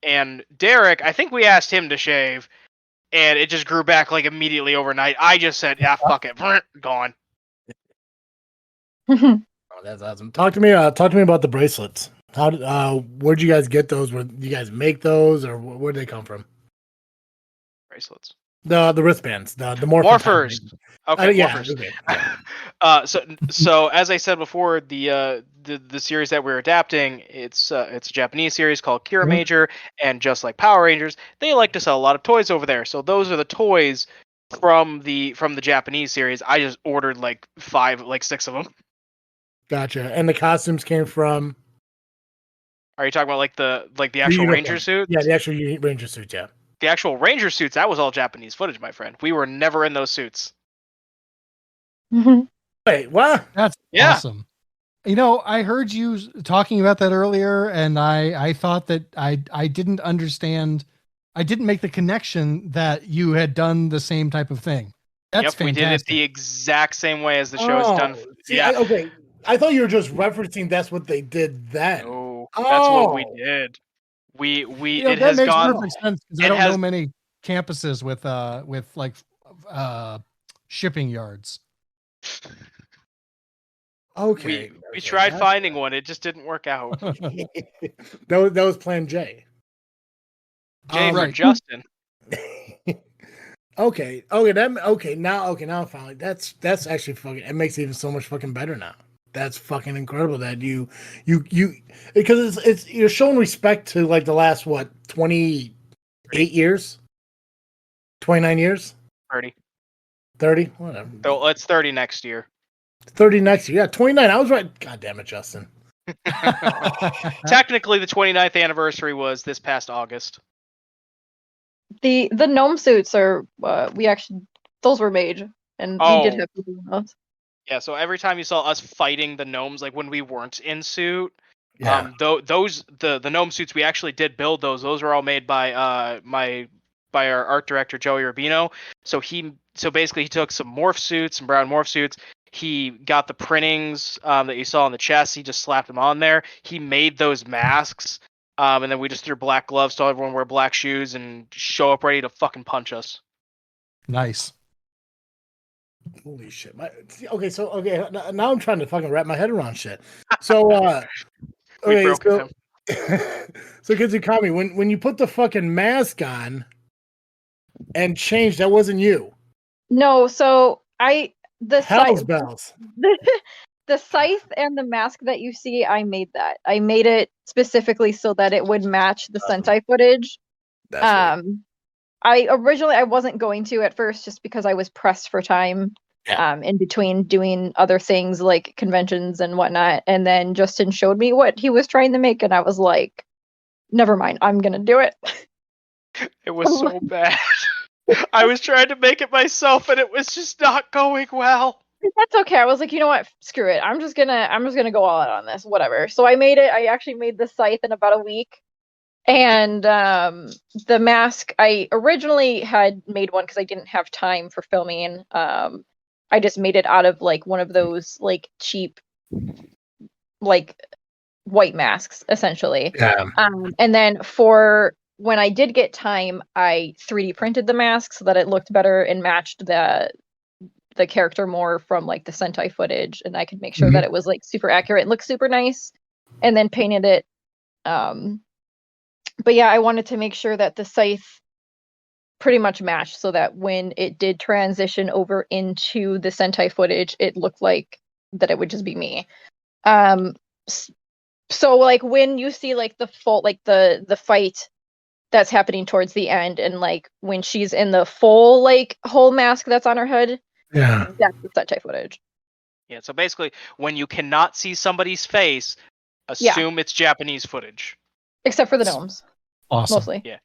And Derek, I think we asked him to shave, and it just grew back like immediately overnight. I just said, yeah, fuck it, gone. Oh, that's awesome. Talk to me about the bracelets. Where'd you guys get those? Where you guys make those, or where'd they come from? Bracelets. The wristbands, the morphers. Okay, morphers. Okay. So as I said before, the series that we're adapting, it's a Japanese series called Kira Major, and just like Power Rangers, they like to sell a lot of toys over there. So those are the toys from the Japanese series. I just ordered like 6 of them. Gotcha. And the costumes came from. Are you talking about like the actual Ranger suits? Yeah, the actual Ranger suits. Yeah. The actual Ranger suits, that was all Japanese footage, my friend. We were never in those suits. Wait, what? That's awesome. I heard you talking about that earlier, and I thought that I didn't understand. I didn't make the connection that you had done the same type of thing. That's fantastic. We did it the exact same way as the show is done. See, okay. I thought you were just referencing that's what they did then. No, that's what we did. It has makes gone. Perfect sense because I don't know many campuses with like shipping yards. Okay. We tried finding one. It just didn't work out. that was Plan J. J for Justin. Okay. Now I'm finally. That's actually fucking. It makes it even so much fucking better now. That's fucking incredible that you because it's you're showing respect to like the last 28 years, 29 years, 30, whatever. So it's 30 next year. 30 next year. Yeah, 29. I was right. God damn it, Justin. Technically, the 29th anniversary was this past August. The gnome suits are those were made, and we did have people in those. Yeah, so every time you saw us fighting the gnomes, like when we weren't in suit, the gnome suits, we actually did build those. Those were all made by our art director Joey Rubino. So basically he took some morph suits, some brown morph suits. He got the printings that you saw on the chest. He just slapped them on there. He made those masks, and then we just threw black gloves so everyone wear black shoes and show up ready to fucking punch us. Nice. Holy shit! Now I'm trying to fucking wrap my head around shit. So, so Kitsukami, when you put the fucking mask on and changed, that wasn't you. No, so Hell's bells. The scythe and the mask that you see, I made that. I made it specifically so that it would match the Sentai footage. That's right. I wasn't going to at first just because I was pressed for time in between doing other things like conventions and whatnot. And then Justin showed me what he was trying to make, and I was like, never mind, I'm going to do it. It was so bad. I was trying to make it myself, and it was just not going well. That's okay. I was like, you know what? Screw it. I'm just gonna go all out on this. Whatever. So I made it. I actually made the scythe in about a week. And the mask, I originally had made one because I didn't have time for filming. I just made it out of like one of those like cheap like white masks essentially. Yeah. And then for when I did get time, I 3D printed the mask so that it looked better and matched the character more from like the Sentai footage, and I could make sure that it was like super accurate and looked super nice, and then painted it. But yeah, I wanted to make sure that the scythe pretty much matched so that when it did transition over into the Sentai footage, it looked like that it would just be me. So like when you see like the full like the fight that's happening towards the end, and like when she's in the full like whole mask that's on her head, that's the Sentai footage. Yeah, so basically when you cannot see somebody's face, assume it's Japanese footage. Except for the gnomes. Awesome. Mostly. Yeah.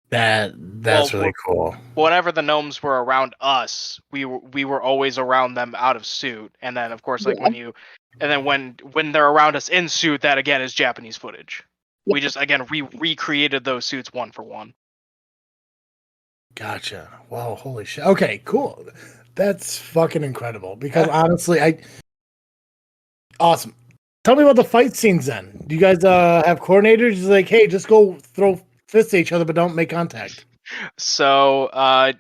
That's really cool. Whenever the gnomes were around us, we were always around them out of suit, and then of course like when they're around us in suit, that again is Japanese footage. Yeah. We just again recreated those suits one for one. Gotcha. Wow, holy shit. Okay, cool. That's fucking incredible. Because honestly, awesome. Tell me about the fight scenes then. Do you guys have coordinators? It's like, hey, just go throw fists at each other, but don't make contact. So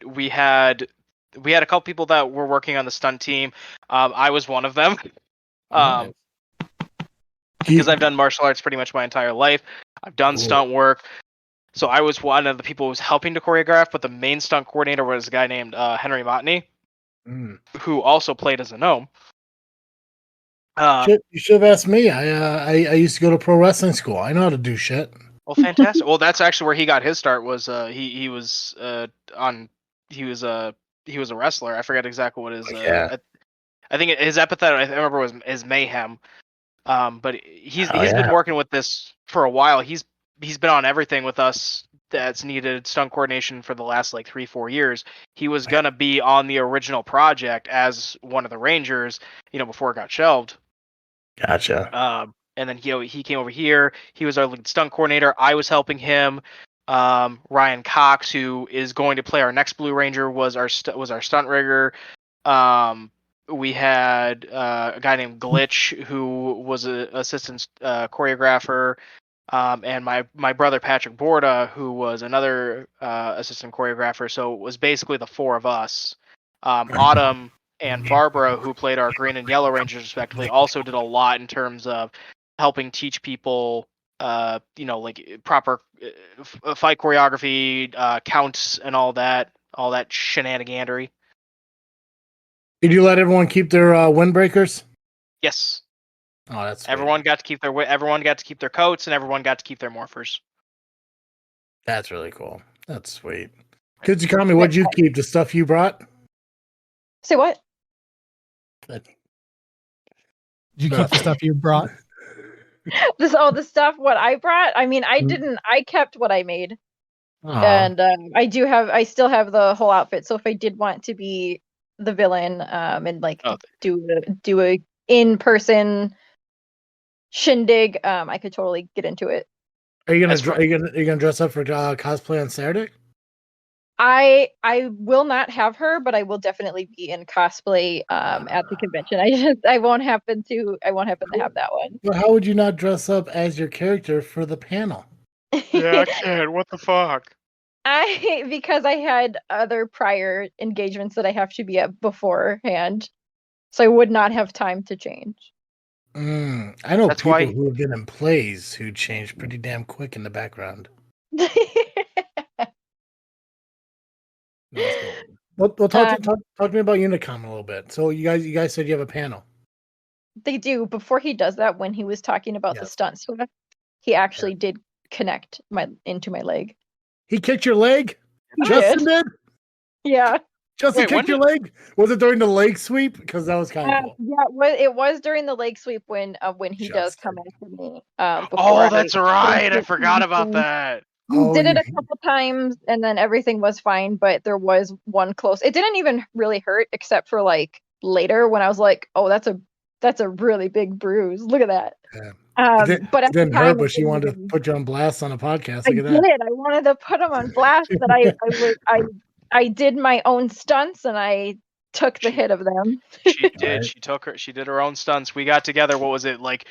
we had a couple people that were working on the stunt team. I was one of them. Because I've done martial arts pretty much my entire life. I've done stunt work. So I was one of the people who was helping to choreograph, but the main stunt coordinator was a guy named Henry Motney, who also played as a gnome. You should have asked me. I used to go to pro wrestling school. I know how to do shit. Well, fantastic. Well, that's actually where he got his start. Was he was a wrestler. I forget exactly what his. I think his epithet I remember is Mayhem. But he's been working with this for a while. He's been on everything with us that's needed stunt coordination for the last like 3-4 years. He was gonna be on the original project as one of the Rangers, before it got shelved. Gotcha. And then he came over here. He was our lead stunt coordinator. I was helping him. Ryan Cox, who is going to play our next Blue Ranger, was our stunt rigger. We had a guy named Glitch, who was an assistant choreographer, and my brother Patrick Borda, who was another assistant choreographer. So it was basically the four of us. Autumn and Barbara, who played our Green and Yellow Rangers respectively, also did a lot in terms of helping teach people, like proper fight choreography, counts, and all that shenanigandery. Did you let everyone keep their windbreakers? Yes. Oh, that's sweet. Everyone got to keep their coats, and everyone got to keep their morphers. That's really cool. That's sweet. Kitsukami, what'd you keep? The stuff you brought? Say what? Did you keep the stuff you brought? The stuff what I brought? I mean, I didn't. I kept what I made, and I still have the whole outfit. So if I did want to be the villain, and like do a in-person shindig, I could totally get into it. Are you gonna dress up for cosplay on Saturday? I will not have her, but I will definitely be in cosplay at the convention. I won't happen to have that one. Well, how would you not dress up as your character for the panel? Yeah, I can. What the fuck? Because I had other prior engagements that I have to be at beforehand, so I would not have time to change. I know people who have been in plays who change pretty damn quick in the background. Well, talk to me about Unicom a little bit. So you guys said you have a panel. They do. Before he does that, when he was talking about the stunt stuff, he actually did connect into my leg. He kicked your leg? Justin did? Yeah. Justin kicked your leg? Was it during the leg sweep? Because that was kind of cool. Yeah, it was during the leg sweep when he does come after me. Oh, that's right. I forgot about that. did it a couple times, and then everything was fine. But there was one close. It didn't even really hurt, except for like later when I was like, "Oh, that's a really big bruise. Look at that." Yeah. But at It the didn't time, hurt, but she wanted to put you on blast on a podcast. Look at that. did. I wanted to put him on blast that I did my own stunts and I took the hit of them. She did. Right. She did her own stunts. We got together. What was it, like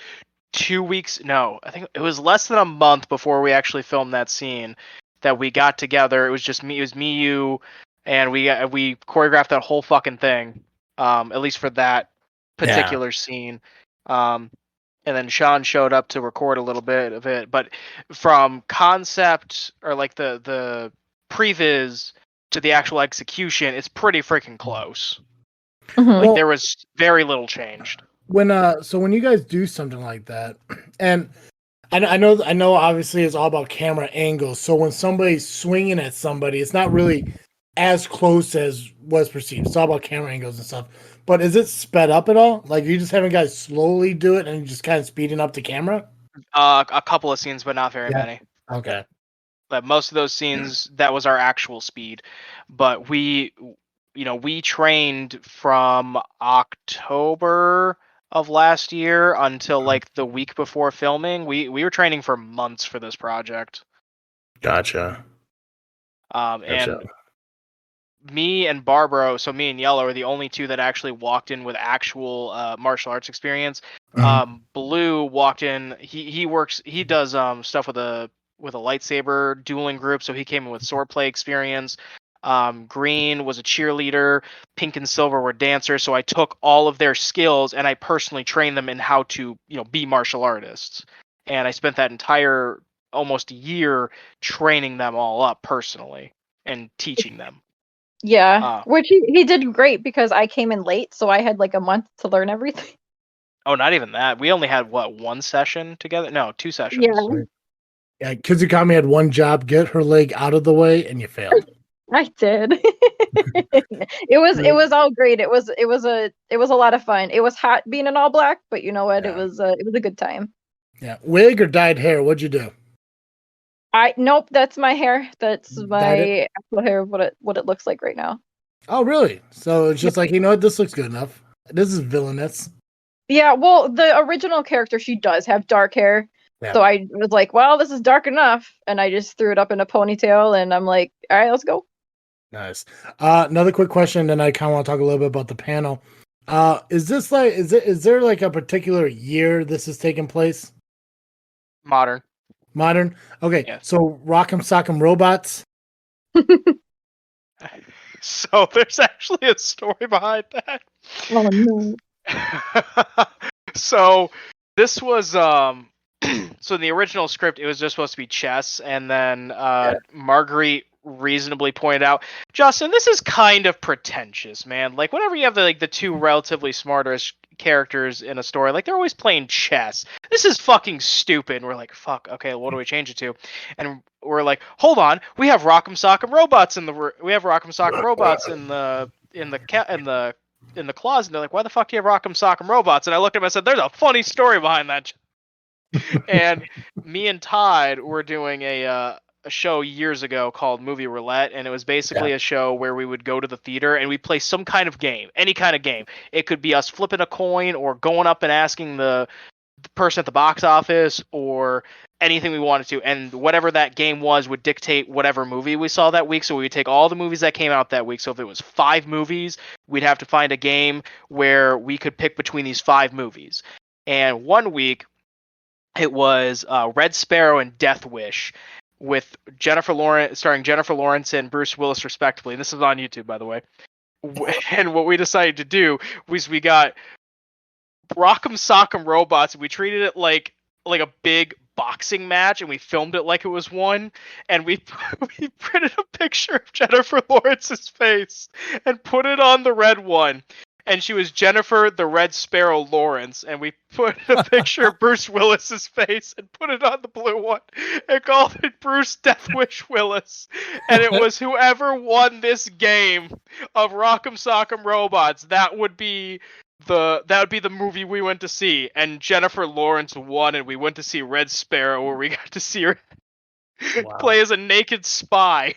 2 weeks? No, I think it was less than a month before we actually filmed that scene that we got together. It was just me. It was me, you, and we choreographed that whole fucking thing. At least for that particular scene. And then Sean showed up to record a little bit of it, but from concept or like the previs to the actual execution, it's pretty freaking close. Mhm. Like there was very little changed. When you guys do something like that, and I know obviously it's all about camera angles. So when somebody's swinging at somebody, it's not really as close as was perceived. It's all about camera angles and stuff. But is it sped up at all? Like, are you just having guys slowly do it and just kind of speeding up the camera? A couple of scenes, but not very many. Okay. But most of those scenes, that was our actual speed. But we trained from October of last year until like the week before filming. We were training for months for this project. Gotcha. And me and Barbaro, so me and Yellow, are the only two that actually walked in with actual martial arts experience. Blue walked in. He does stuff with a lightsaber dueling group, so he came in with swordplay experience. Green was a cheerleader. Pink and Silver were dancers. So I took all of their skills and I personally trained them in how to be martial artists. And I spent that entire almost year training them all up personally and teaching them. Yeah, which he did great because I came in late, so I had like a month to learn everything. Oh, not even that. We only had one session together? No, 2 sessions. Yeah, Kitsukami had one job: get her leg out of the way, and you failed. I did. It was all great. It was a lot of fun. It was hot being in all black, but you know what? Yeah. It was a good time. Yeah, wig or dyed hair? What'd you do? Nope, that's my hair. That's my actual hair. What it looks like right now. Oh, really? So it's just like, you know what? This looks good enough. This is villainous. Yeah, well, the original character, she does have dark hair. Yeah. So I was like, well, this is dark enough. And I just threw it up in a ponytail and I'm like, all right, let's go. Nice. Another quick question, and I kind of want to talk a little bit about the panel. Is there like a particular year this is taking place? Modern. Okay. Yeah. So Rock'em Sock'em Robots. So there's actually a story behind that. Oh no. So this was so in the original script it was just supposed to be chess, and then Marguerite reasonably pointed out, Justin, this is kind of pretentious, man. Like whenever you have the two relatively smartest characters in a story, like they're always playing chess. This is fucking stupid. And we're like, fuck, okay, what do we change it to? And we're like, hold on, we have Rock'em Sock'em Robots in the closet. And they're like, why the fuck do you have Rock'em Sock'em Robots? And I looked at him and said, there's a funny story behind that. And me and Todd were doing a show years ago called Movie Roulette, and it was basically a show where we would go to the theater and we'd play some kind of game, any kind of game. It could be us flipping a coin or going up and asking the person at the box office or anything we wanted to, and whatever that game was would dictate whatever movie we saw that week. So we would take all the movies that came out that week. So if it was 5 movies, we'd have to find a game where we could pick between these 5 movies. And one week it was Red Sparrow and Death Wish, with starring Jennifer Lawrence and Bruce Willis respectively. And this is on YouTube, by the way. And what we decided to do was we got Rock'em Sock'em Robots, and we treated it like a big boxing match, and we filmed it like it was one, and we printed a picture of Jennifer Lawrence's face and put it on the red one. And she was Jennifer the Red Sparrow Lawrence, and we put a picture of Bruce Willis's face and put it on the blue one and called it Bruce Deathwish Willis. And it was whoever won this game of Rock'em Sock'em Robots, that would be the movie we went to see. And Jennifer Lawrence won, and we went to see Red Sparrow, where we got to see her Wow. Play as a naked spy.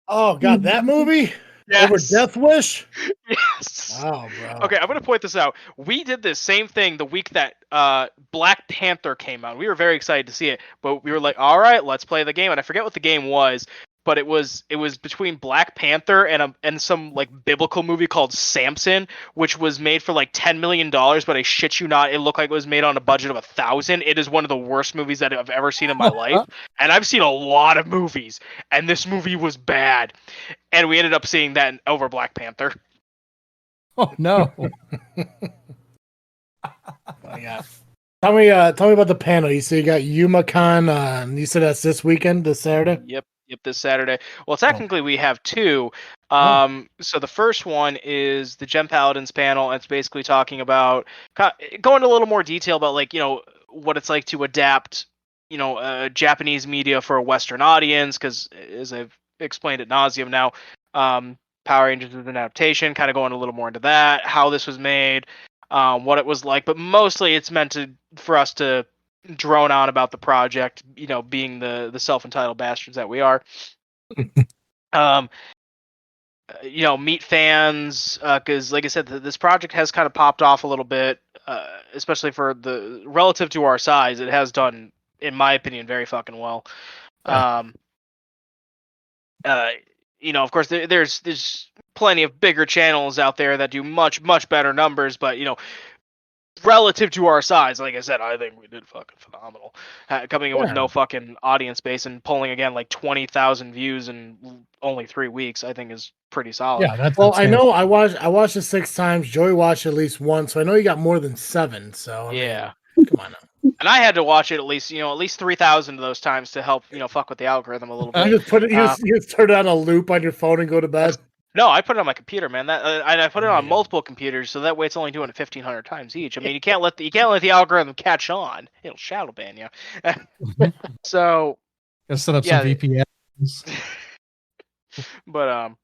Oh God, that movie Yes. over Death Wish. Yes. Oh, bro. Okay, I'm gonna point this out. We did this same thing the week that Black Panther came out. We were very excited to see it, but we were like, all right, let's play the game. And I forget what the game was, but it was between Black Panther and some like biblical movie called Samson, which was made for like $10 million. But I shit you not, it looked like it was made on a budget of 1,000. It is one of the worst movies that I've ever seen in my life, and I've seen a lot of movies, and this movie was bad. And we ended up seeing that over Black Panther. Oh no! Oh, yeah. Tell me about the panel. You say you got YumaCon. You said that's this weekend, this Saturday. Yep, this Saturday. Well, technically we have two. So the first one is the Gem Paladins panel, and it's basically talking about going into a little more detail about like what it's like to adapt Japanese media for a Western audience, because as I've explained ad nauseum now, Power Rangers is an adaptation, kind of going a little more into that, how this was made, what it was like, but mostly it's meant for us to drone on about the project, being the self-entitled bastards that we are. Meet fans, because like I said, this project has kind of popped off a little bit, especially for the relative to our size. It has done, in my opinion, very fucking well. Of course, there's plenty of bigger channels out there that do much better numbers, but relative to our size, like I said, I think we did fucking phenomenal. Coming in with no fucking audience base and pulling again like 20,000 views in only 3 weeks, I think is pretty solid. Yeah, that's well. insane. I know I watched it 6 times. Joey watched it at least once, so I know you got more than 7. So I mean, come on now. And I had to watch it at least 3,000 of those times to help fuck with the algorithm a little bit. You just put it. You just turn it on a loop on your phone and go to bed. No, I put it on my computer, man. I put it on multiple computers, so that way it's only doing it 1,500 times each. I mean, you can't let the algorithm catch on; it'll shadow ban you. So, gotta set up some VPNs. But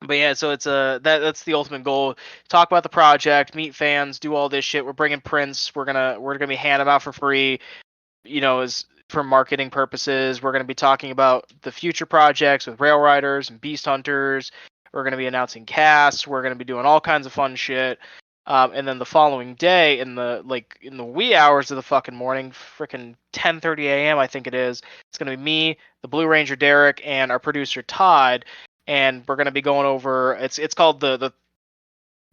yeah, so it's that's the ultimate goal. Talk about the project, meet fans, do all this shit. We're bringing prints. We're gonna be handing them out for free. As for marketing purposes. We're going to be talking about the future projects with Rail Riders and Beast Hunters. We're going to be announcing casts. We're going to be doing all kinds of fun shit. And then the following day, in the wee hours of the fucking morning, freaking 10:30 a.m. I think it is. It's going to be me, the Blue Ranger Derek, and our producer Todd, and we're going to be going over. It's called the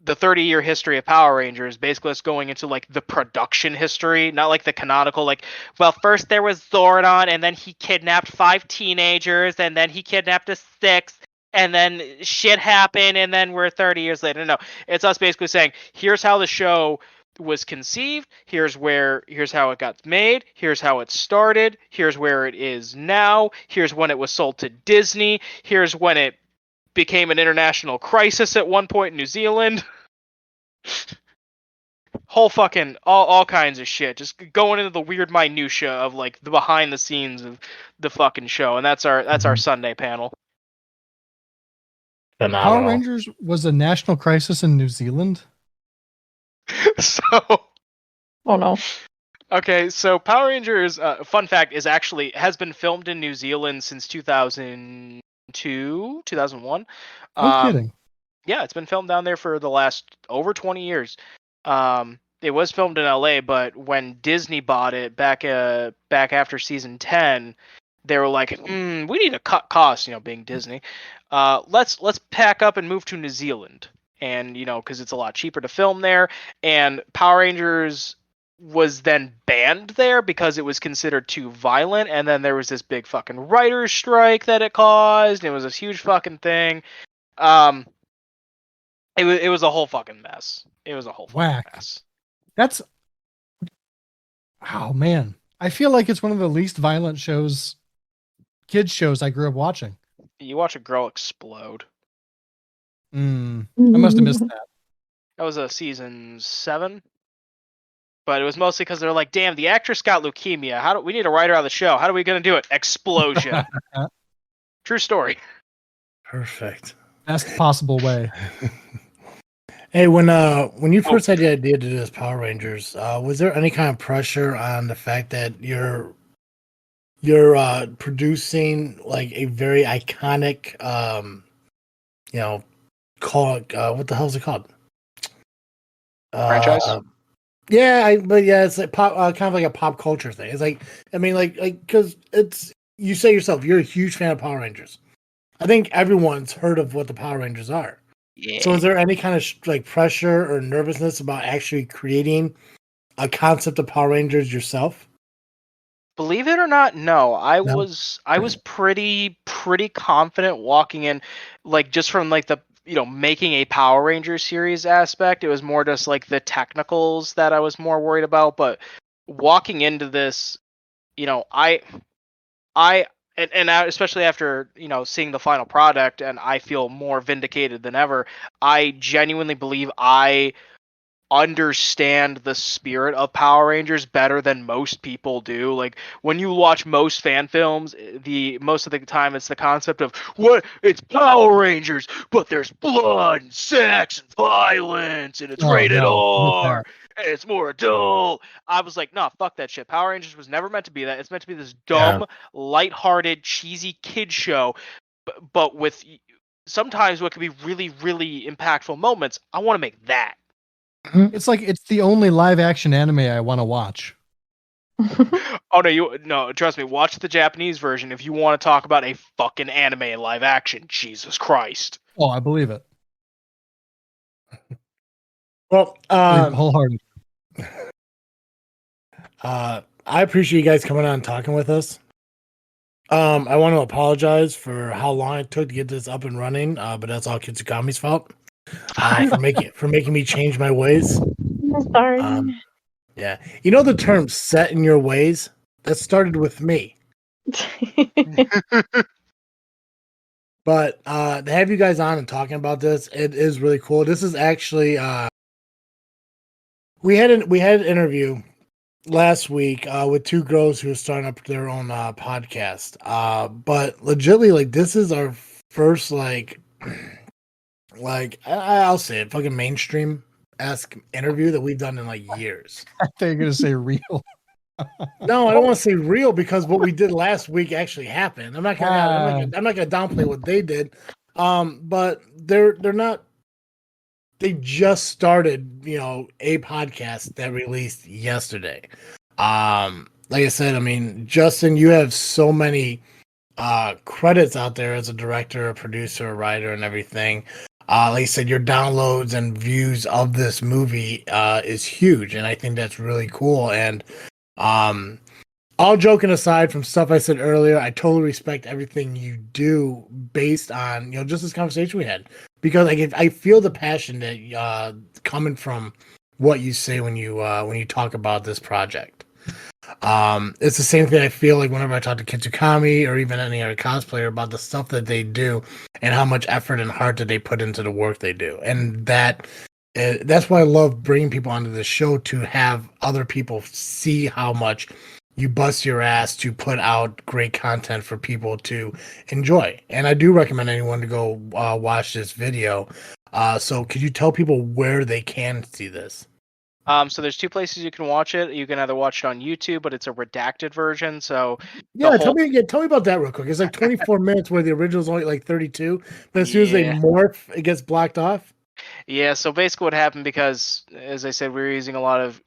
30-year history of Power Rangers. Basically, it's going into like the production history, not like the canonical, like, well, first there was Zordon, and then he kidnapped 5 teenagers, and then he kidnapped a 6th, and then shit happened, and then we're 30 years later. No, it's us basically saying, here's how the show was conceived, here's how it got made, here's how it started, here's where it is now, here's when it was sold to Disney, here's when it became an international crisis at one point in New Zealand. Whole fucking all kinds of shit. Just going into the weird minutia of like the behind the scenes of the fucking show, and that's our Sunday panel. Power Rangers was a national crisis in New Zealand. So, oh no. Okay, so Power Rangers, fun fact, has been filmed in New Zealand since 2002, 2001. No kidding. Yeah, it's been filmed down there for the last over 20 years. It was filmed in LA, but when Disney bought it back after season 10, they were like, we need to cut costs, being Disney. Let's pack up and move to New Zealand. And, because it's a lot cheaper to film there. And Power Rangers was then banned there because it was considered too violent. And then there was this big fucking writer's strike that it caused. It was this huge fucking thing. It was a whole fucking mess. It was a whole fucking mess. That's, oh man, I feel like it's one of the least violent kids shows I grew up watching. You watch a girl explode. I must have missed that. That was a season 7, but it was mostly because they're like, damn, the actress got leukemia. We need a writer on the show. How are we gonna do it? Explosion. True story. Perfect. Best possible way. Hey, when you first had the idea to do this Power Rangers, was there any kind of pressure on the fact that you're you're producing like a very iconic, call it, what the hell is it called? Franchise? But it's like pop, kind of like a pop culture thing. It's like, I mean, like, because it's, you say yourself, you're a huge fan of Power Rangers. I think everyone's heard of what the Power Rangers are. Yeah. So is there any kind of like pressure or nervousness about actually creating a concept of Power Rangers yourself? Believe it or not, no. I No? was pretty confident walking in, like just from like the making a Power Ranger series aspect. It was more just like the technicals that I was more worried about. But walking into this, I and especially after seeing the final product, and I feel more vindicated than ever. I genuinely believe I understand the spirit of Power Rangers better than most people do. Like when you watch most fan films, the most of the time it's the concept of what it's Power Rangers, but there's blood and sex and violence and it's rated R and it's more adult. I was like, nah, fuck that shit. Power Rangers was never meant to be that. It's meant to be this dumb, lighthearted, cheesy kid show, but with sometimes what can be really, really impactful moments. I want to make that. It's like it's the only live action anime I want to watch. Oh no, trust me, watch the Japanese version if you want to talk about a fucking anime in live action. Jesus Christ. Oh, I believe it. Well, wholehearted. I appreciate you guys coming on and talking with us. I want to apologize for how long it took to get this up and running, but that's all Kitsukami's fault. For making me change my ways. Sorry. Yeah. You know the term set in your ways? That started with me. But to have you guys on and talking about this, it is really cool. This is actually we had an interview last week with two girls who are starting up their own podcast. But legitimately, like this is our first like I'll say it, fucking mainstream-esque interview that we've done in like years. I thought you were gonna say real. No, I don't want to say real because what we did last week actually happened. I'm not gonna downplay what they did. But they're not. They just started, a podcast that released yesterday. Like I said, I mean, Justin, you have so many credits out there as a director, a producer, a writer, and everything. Like I said, your downloads and views of this movie is huge, and I think that's really cool. And all joking aside from stuff I said earlier, I totally respect everything you do based on just this conversation we had, because I feel the passion that coming from what you say when you talk about this project. It's the same thing I feel like whenever I talk to Kitsukami or even any other cosplayer about the stuff that they do and how much effort and heart that they put into the work they do. And that's why I love bringing people onto the show, to have other people see how much you bust your ass to put out great content for people to enjoy. And I do recommend anyone to go watch this video. So could you tell people where they can see this? So there's two places you can watch it. You can either watch it on YouTube, but it's a redacted version. So tell me about that real quick. It's like 24 minutes where the original's only like 32, but as soon as they morph, it gets blocked off. Yeah. So basically, what happened, because as I said, we were using a lot of,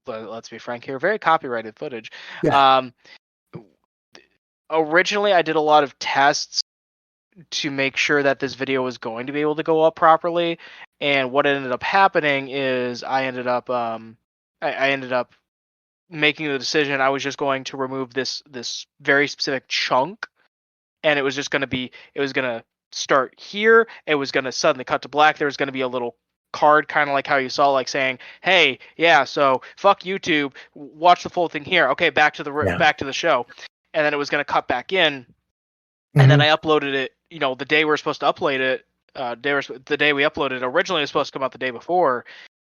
let's be frank here, very copyrighted footage. Yeah. Originally, I did a lot of tests to make sure that this video was going to be able to go up properly, and what ended up happening is I ended up making the decision. I was just going to remove this very specific chunk, and it was going to start here. It was going to suddenly cut to black. There was going to be a little card, kind of like how you saw, like saying, "Hey, yeah, so fuck YouTube, watch the full thing here." Okay, back to the show, and then it was going to cut back in. And then I uploaded it, the day we were supposed to upload it. The day we uploaded it, originally it was supposed to come out the day before,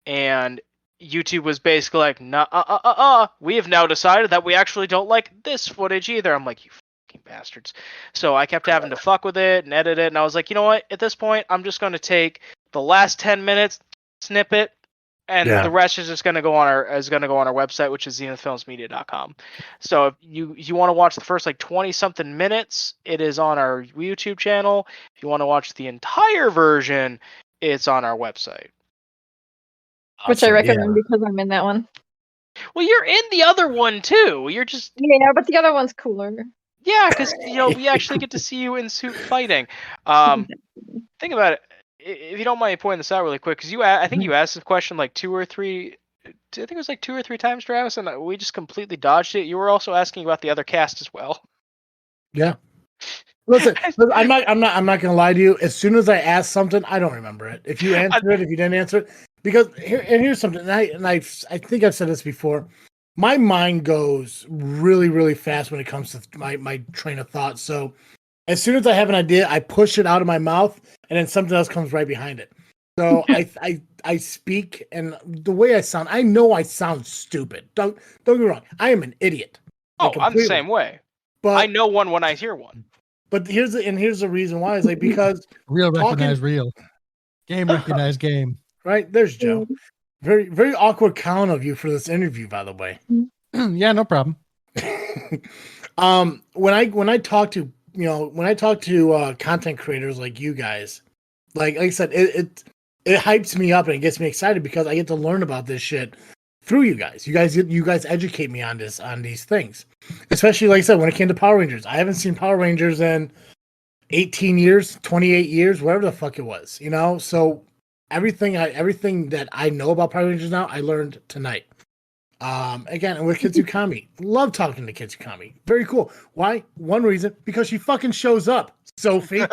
and YouTube was basically like, "Nah, we have now decided that we actually don't like this footage either." I'm like, "You fucking bastards!" So I kept having to fuck with it and edit it, and I was like, you know what? At this point, I'm just going to take the last 10 minutes, snip it, And the rest is just going to go on our website, which is ZenithFilmsMedia.com. So if you want to watch the first like 20 something minutes, it is on our YouTube channel. If you want to watch the entire version, it's on our website. Which I recommend because I'm in that one. Well, you're in the other one too. You're just but the other one's cooler. Yeah, because we actually get to see you in suit fighting. Think about it. If you don't mind me pointing this out really quick, because I think you asked this question like 2 or 3. I think it was like 2 or 3 times, Travis, and we just completely dodged it. You were also asking about the other cast as well. Yeah. Listen, I'm not gonna lie to you. As soon as I ask something, I don't remember it. If you answer it, if you didn't answer it, because here's something. And I think I've said this before. My mind goes really, really fast when it comes to my train of thought. So as soon as I have an idea, I push it out of my mouth, and then something else comes right behind it. So I speak, and the way I sound, I know I sound stupid. Don't get me wrong. I am an idiot. Oh, I'm the same way. But I know one when I hear one. But here's the reason why is like because real recognize real, game recognize game. Right, there's Joe. Very, very awkward count of you for this interview, by the way. Yeah, no problem. When I talk to content creators like you guys, like I said, it hypes me up and it gets me excited because I get to learn about this shit through you guys. You guys educate me on these things. Especially like I said, when it came to Power Rangers. I haven't seen Power Rangers in 18 years, 28 years, whatever the fuck it was, So everything that I know about Power Rangers now, I learned tonight. Again, with Kitsukami. Love talking to Kitsukami. Very cool. Why? One reason, because she fucking shows up, Sophie.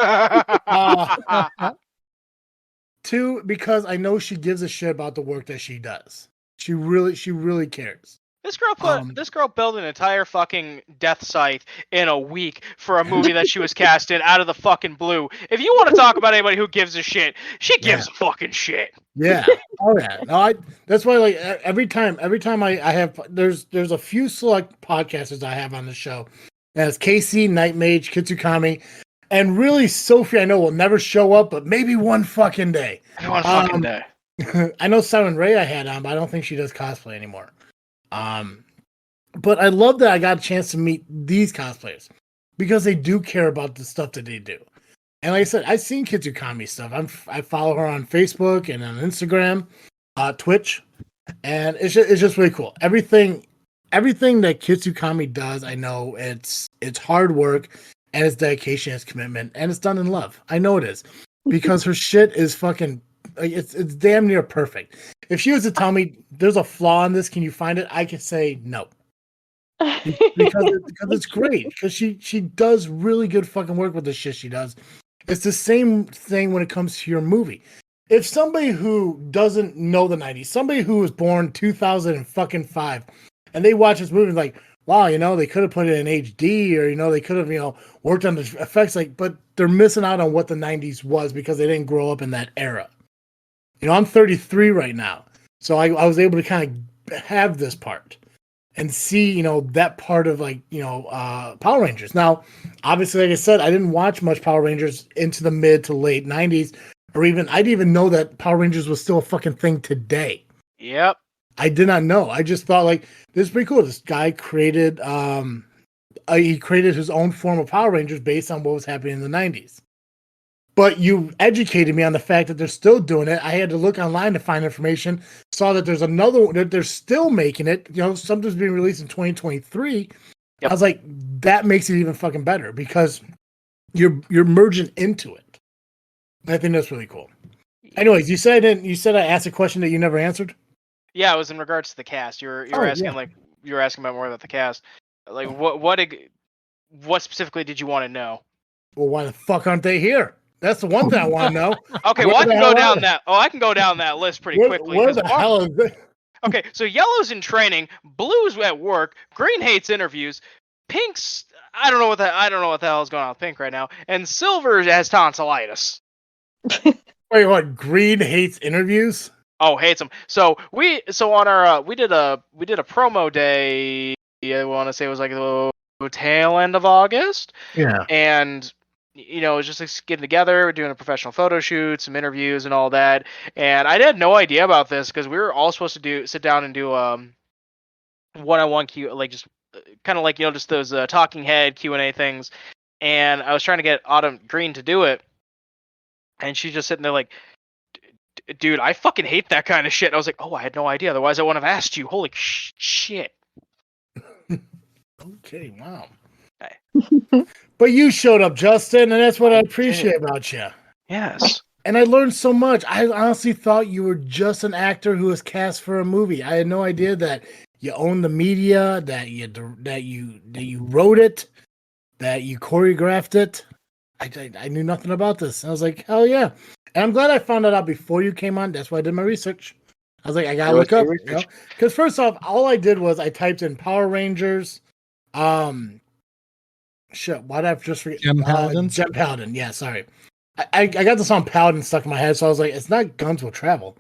2, because I know she gives a shit about the work that she does. She really cares. This girl built an entire fucking death scythe in a week for a movie that she was cast in out of the fucking blue. If you want to talk about anybody who gives a shit, she gives a fucking shit. Yeah. Oh yeah. No, that's why like every time I have there's a few select podcasters I have on the show. That's Casey, Night Mage, Kitsukami, and really Sophie I know will never show up, but maybe one fucking day. One fucking day. I know Simon Ray I had on, but I don't think she does cosplay anymore. But I love that I got a chance to meet these cosplayers because they do care about the stuff that they do. And like I said, I've seen Kitsukami stuff. I follow her on Facebook and on Instagram, Twitch, and it's just really cool. Everything that Kitsukami does, I know it's hard work and it's dedication, it's commitment, and it's done in love. I know it is because her shit is fucking. It's damn near perfect. If she was to tell me there's a flaw in this, can you find it? I could say no. because it's great. Because she does really good fucking work with the shit she does. It's the same thing when it comes to your movie. If somebody who doesn't know the 90s, somebody who was born 2005, and they watch this movie like, wow, they could have put it in HD or they could have worked on the effects but they're missing out on what the 90s was because they didn't grow up in that era. I'm 33 right now, so I was able to kind of have this part and see, that part of Power Rangers. Now, obviously, like I said, I didn't watch much Power Rangers into the mid to late 90s, or I didn't even know that Power Rangers was still a fucking thing today. Yep. I did not know. I just thought this is pretty cool. This guy created, he created his own form of Power Rangers based on what was happening in the 90s. But you educated me on the fact that they're still doing it. I had to look online to find information. Saw that there's another one that they're still making it. Something's being released in 2023. Yep. I was like, that makes it even fucking better because you're merging into it. I think that's really cool. Anyways, you said I asked a question that you never answered. Yeah, it was in regards to the cast. You were asking you were asking about more about the cast. Like what specifically did you want to know? Well, why the fuck aren't they here? That's the one thing I want to know. Okay, well I can go down that list pretty quickly. Where the hell is it? Okay, so Yellow's in training, Blue's at work, Green hates interviews, Pink's I don't know what the hell is going on with Pink right now, and Silver has tonsillitis. Wait, what? Green hates interviews? Oh, hates them. So on our we did a promo day. I want to say it was like the tail end of August. Yeah, and just like getting together, doing a professional photo shoot, some interviews and all that. And I had no idea about this because we were all supposed to sit down and do one-on-one Q, like just kind of like just those talking head Q&A things. And I was trying to get Autumn Green to do it, and she's just sitting there like, dude, I fucking hate that kind of shit. And I was like, oh, I had no idea. Otherwise, I wouldn't have asked you. Holy shit. Okay, wow. But you showed up, Justin, and that's what I appreciate about you. Yes. And I learned so much. I honestly thought you were just an actor who was cast for a movie. I had no idea that you owned the media, that you wrote it, that you choreographed it. I knew nothing about this. I was like, hell yeah. And I'm glad I found that out before you came on. That's why I did my research. I was like, I gotta look up, because first off, all I did was I typed in Power Rangers. Shit, why did I just forget? Gem Paladins? Gem Paladin, yeah, sorry. I got the song Paladin stuck in my head, so I was like, it's not Guns Will Travel.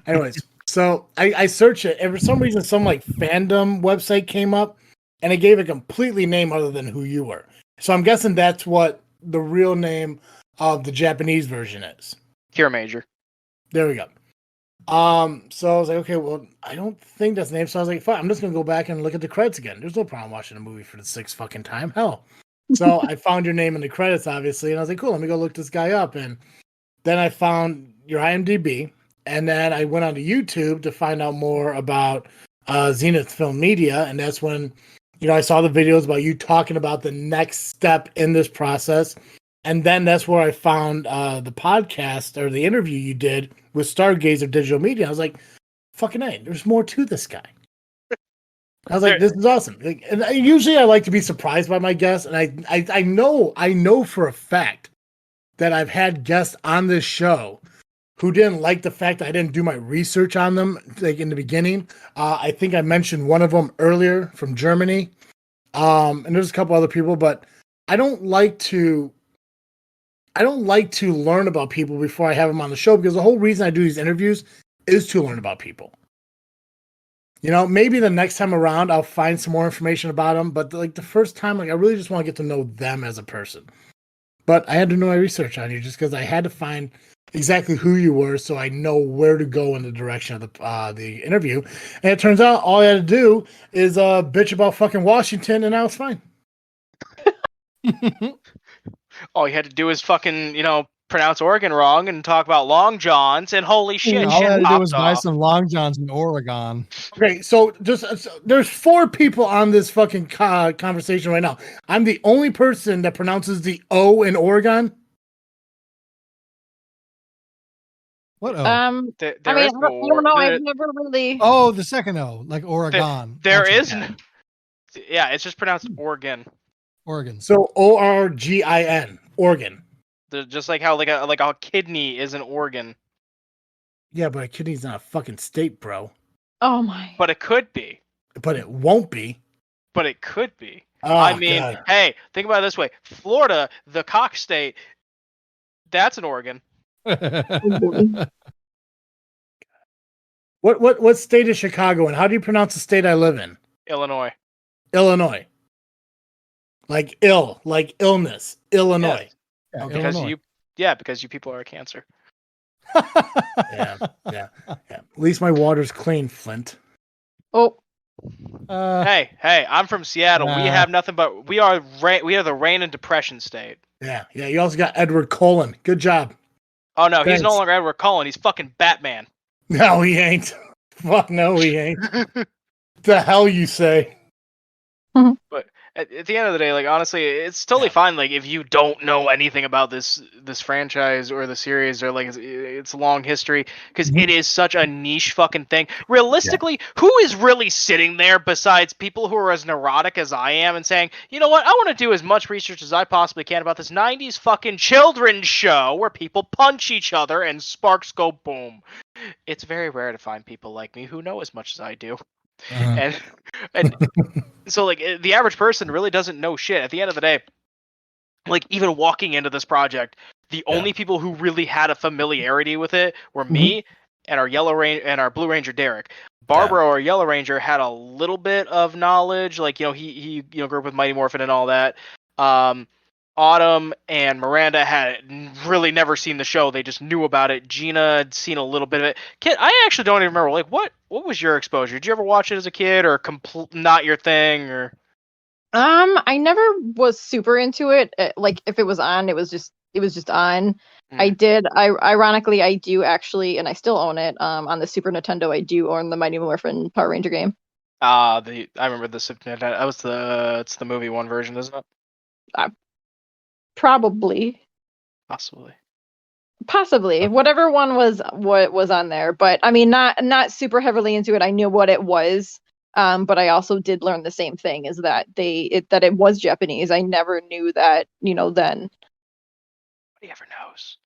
Anyways, so I searched it, and for some reason, some like fandom website came up, and it gave a completely name other than who you were. So I'm guessing that's what the real name of the Japanese version is. Kira Major. There we go. So I was like, okay, well, I don't think that's the name. So I was like, fine, I'm just gonna go back and look at the credits again. There's no problem watching a movie for the 6th fucking time. Hell. So I found your name in the credits, obviously, and I was like, cool, let me go look this guy up. And then I found your IMDb, and then I went onto YouTube to find out more about ZenithFilmsMedia, and that's when I saw the videos about you talking about the next step in this process. And then that's where I found the podcast or the interview you did with Stargazer Digital Media. I was like, fucking A, there's more to this guy. I was like, this is awesome. And usually I like to be surprised by my guests. And I know for a fact that I've had guests on this show who didn't like the fact that I didn't do my research on them, like in the beginning. I think I mentioned one of them earlier from Germany. And there's a couple other people, but I don't like to learn about people before I have them on the show, because the whole reason I do these interviews is to learn about people. Maybe the next time around I'll find some more information about them, but like the first time, like I really just want to get to know them as a person. But I had to do my research on you just because I had to find exactly who you were, so I know where to go in the direction of the interview. And it turns out all I had to do is bitch about fucking Washington, and now it's fine. All you had to do is fucking, pronounce Oregon wrong and talk about Long Johns, and holy shit, all I had to do was buy off. some Long Johns in Oregon. Okay, so there's 4 people on this fucking conversation right now. I'm the only person that pronounces the O in Oregon. What O? I mean, I don't know. I've never really. Oh, the second O, like Oregon. There is. Yeah, it's just pronounced Oregon. Oregon. So Orgin, Oregon. Just like how like a kidney is an organ. Yeah, but a kidney's not a fucking state, bro. Oh my. But it could be. But it won't be. But it could be. Oh, I mean, God. hey, think about it this way: Florida, the cock state, that's an organ. What state is Chicago in? How do you pronounce the state I live in? Illinois. Illinois. Like illness. Illinois. Yes. Yeah, because you people are a cancer. Yeah. At least my water's clean, Flint. Oh. Hey, I'm from Seattle. We have nothing but we are the rain and depression state. Yeah. You also got Edward Cullen. Good job. Oh no, Thanks. He's no longer Edward Cullen. He's fucking Batman. No, he ain't. Fuck no, he ain't. The hell you say? But at the end of the day, like honestly, it's totally fine. Like if you don't know anything about this franchise or the series or like its long history, because it is such a niche fucking thing. Realistically, who is really sitting there besides people who are as neurotic as I am and saying, you know what, I want to do as much research as I possibly can about this 90s fucking children's show where people punch each other and sparks go boom. It's very rare to find people like me who know as much as I do. And so like the average person really doesn't know shit. At the end of the day, like even walking into this project, the only people who really had a familiarity with it were me and our our Blue Ranger Derek. Barbara, our Yellow Ranger, had a little bit of knowledge, like he grew up with Mighty Morphin and all that. Autumn and Miranda had really never seen the show. They just knew about it. Gina had seen a little bit of it. Kid, I actually don't even remember. Like, what was your exposure? Did you ever watch it as a kid, or not your thing, or? I never was super into it. Like, if it was on, it was just on. Ironically, I do actually, and I still own it. On the Super Nintendo, I do own the Mighty Morphin Power Ranger game. I remember the Super Nintendo. That was it's the movie one version, isn't it? Probably. Possibly. Whatever one was what was on there. But I mean, not super heavily into it. I knew what it was. But I also did learn the same thing, is that that it was Japanese. I never knew that, then. Nobody ever knows.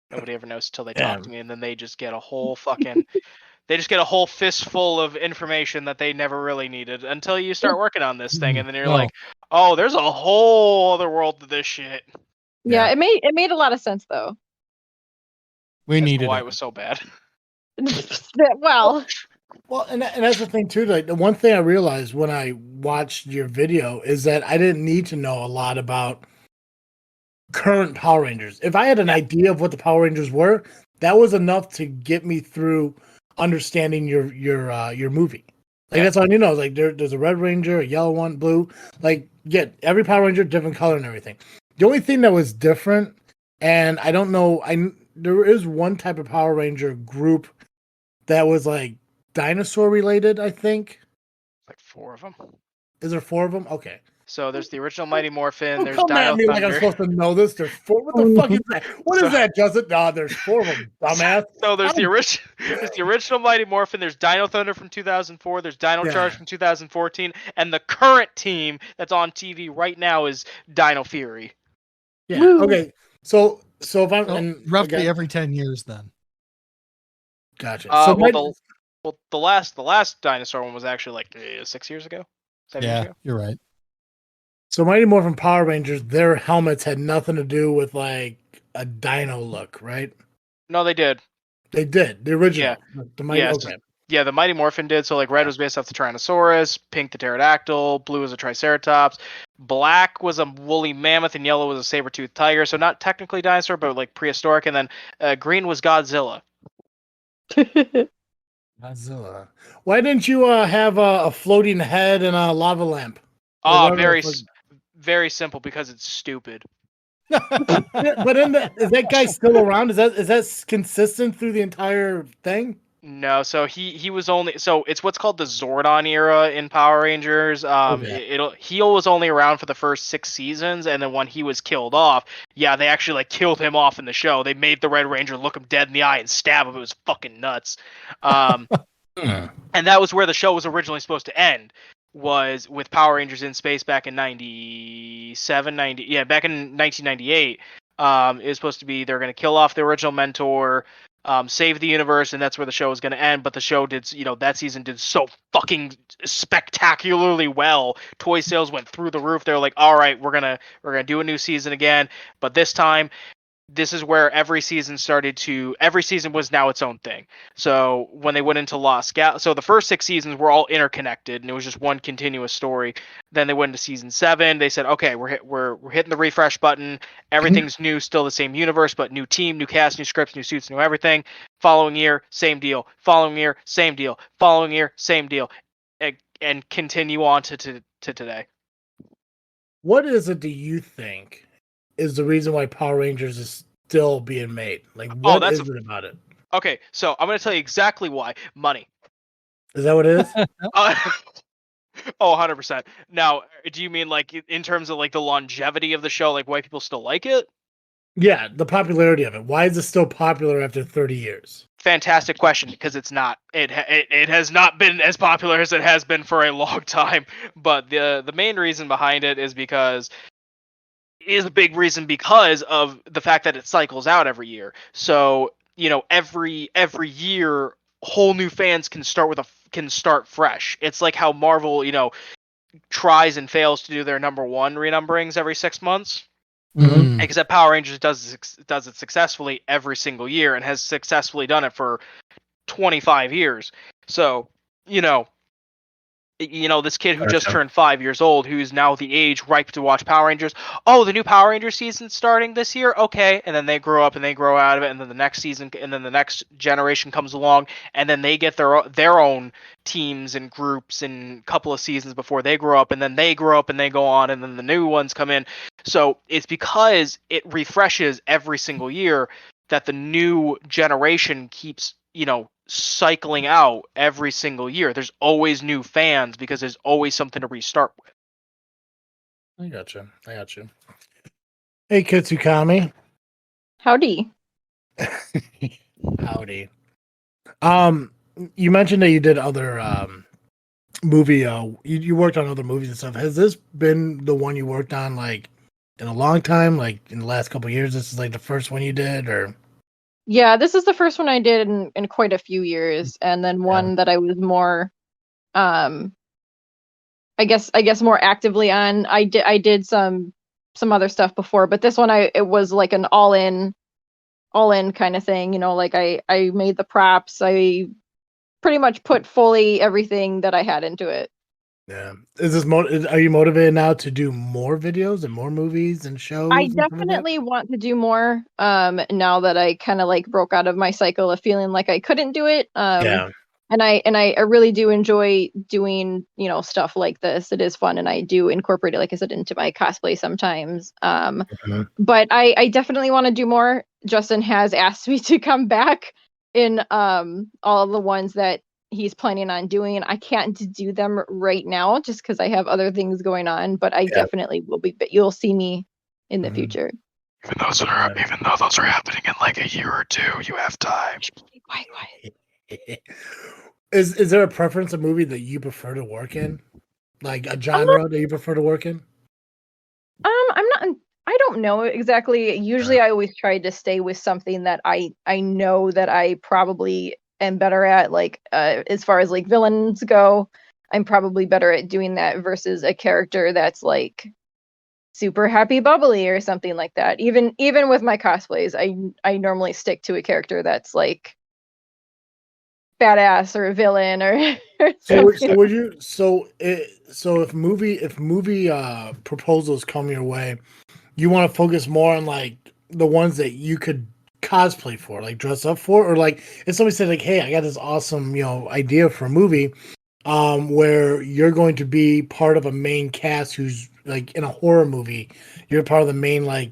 Nobody ever knows until they talk to me, and then they just get a whole fucking they just get a whole fistful of information that they never really needed until you start working on this thing, and then you're like, oh, there's a whole other world to this shit. Yeah, it made a lot of sense though. We needed why it was so bad. Well, and that's the thing too. Like, the one thing I realized when I watched your video is that I didn't need to know a lot about current Power Rangers. If I had an idea of what the Power Rangers were, that was enough to get me through understanding your movie. Like, that's all you know. Like, there's a Red Ranger, a yellow one, blue. Like, every Power Ranger different color and everything. The only thing that was different, and I don't know, there is one type of Power Ranger group that was like dinosaur related, I think. Like 4 of them. Is there 4 of them? Okay. So there's the original Mighty Morphin. There's come Dino at me Thunder. like I'm supposed to know this. There's 4. What the fuck is that? What is that, Justin? No, there's 4 of them, dumbass. So there's the original Mighty Morphin. There's Dino Thunder from 2004. There's Dino Charge from 2014, and the current team that's on TV right now is Dino Fury. Yeah. Okay. So if I'm roughly every 10 years, then. Gotcha. The last dinosaur one was actually like 6 years ago. 7 years ago. You're right. So Mighty Morphin Power Rangers, their helmets had nothing to do with like a dino look, right? No, they did. They did. The original. Yeah, the Mighty Morphin did. So like red was based off the Tyrannosaurus, pink the pterodactyl, blue was a Triceratops, black was a woolly mammoth, and yellow was a saber-toothed tiger. So not technically dinosaur, but like prehistoric. And then green was Godzilla. Godzilla. Why didn't you have a floating head and a lava lamp? Very simple, because it's stupid. But is that guy still around? Is that consistent through the entire thing? No, so he was only, so it's what's called the Zordon era in Power Rangers. He was only around for the first 6 seasons, and then when he was killed off, they actually like killed him off in the show. They made the Red Ranger look him dead in the eye and stab him. It was fucking nuts. And that was where the show was originally supposed to end, was with Power Rangers in Space back in back in 1998. It was supposed to be they're going to kill off the original mentor, save the universe, and that's where the show was going to end. But the show did, that season did so fucking spectacularly well. Toy sales went through the roof. They're like, all right, we're gonna do a new season again, but this time, this is where every season was now its own thing. So when they went into Lost Gal, so the first 6 seasons were all interconnected, and it was just one continuous story. Then they went into season 7. They said, okay, we're hitting the refresh button. Everything's new, still the same universe, but new team, new cast, new scripts, new suits, new everything. Following year, same deal. Following year, same deal. Following year, same deal, and continue on to today. What is it, do you think, is the reason why Power Rangers is still being made? Like, what is it about it? Okay, so I'm going to tell you exactly why. Money. Is that what it is? 100%. Now, do you mean like in terms of like the longevity of the show, like why people still like it? Yeah, the popularity of it. Why is it still popular after 30 years? Fantastic question, because it's not. It has not been as popular as it has been for a long time. But the main reason behind it is a big reason because of the fact that it cycles out every year. So, every year whole new fans can start fresh. It's like how Marvel, tries and fails to do their number 1 renumberings every 6 months. Mm-hmm. Except Power Rangers does it successfully every single year, and has successfully done it for 25 years. So, this kid who just turned 5 years old, who's now the age ripe to watch Power Rangers. Oh, the new Power Rangers season's starting this year? Okay. And then they grow up and they grow out of it, and then the next season, and then the next generation comes along, and then they get their own teams and groups and a couple of seasons before they grow up, and then they grow up and they go on, and then the new ones come in. So it's because it refreshes every single year that the new generation keeps, cycling out every single year. There's always new fans because there's always something to restart with. I got you. Hey, Kitsukami. Howdy. Howdy. You mentioned that you did other movie. You worked on other movies and stuff. Has this been the one you worked on like in a long time? Like in the last couple of years, this is like the first one you did, or? Yeah, this is the first one I did in quite a few years, and then one that I was more, I guess more actively on. I did some other stuff before, but this one it was like an all in kind of thing. Like I made the props. I pretty much put fully everything that I had into it. Yeah. Are you motivated now to do more videos and more movies and shows? I definitely want to do more. Now that I kind of like broke out of my cycle of feeling like I couldn't do it. And I really do enjoy doing, stuff like this. It is fun, and I do incorporate it, like I said, into my cosplay sometimes. But I definitely want to do more. Justin has asked me to come back in all of the ones that he's planning on doing. I can't do them right now just because I have other things going on, but I definitely will be. But you'll see me in the future. Even though those are happening in like a year or two, you have time. Quiet. Is there a preference, a movie that you prefer to work in, like a genre that you prefer to work in? I don't know exactly. Usually, I always try to stay with something that I know that I probably am better at. Like as far as like villains go, I'm probably better at doing that versus a character that's like super happy bubbly or something like that. Even with my cosplays, I normally stick to a character that's like badass or a villain or so if movie proposals come your way, you want to focus more on like the ones that you could cosplay for, like dress up for, or like if somebody said like, hey, I got this awesome idea for a movie where you're going to be part of a main cast who's like in a horror movie, you're part of the main like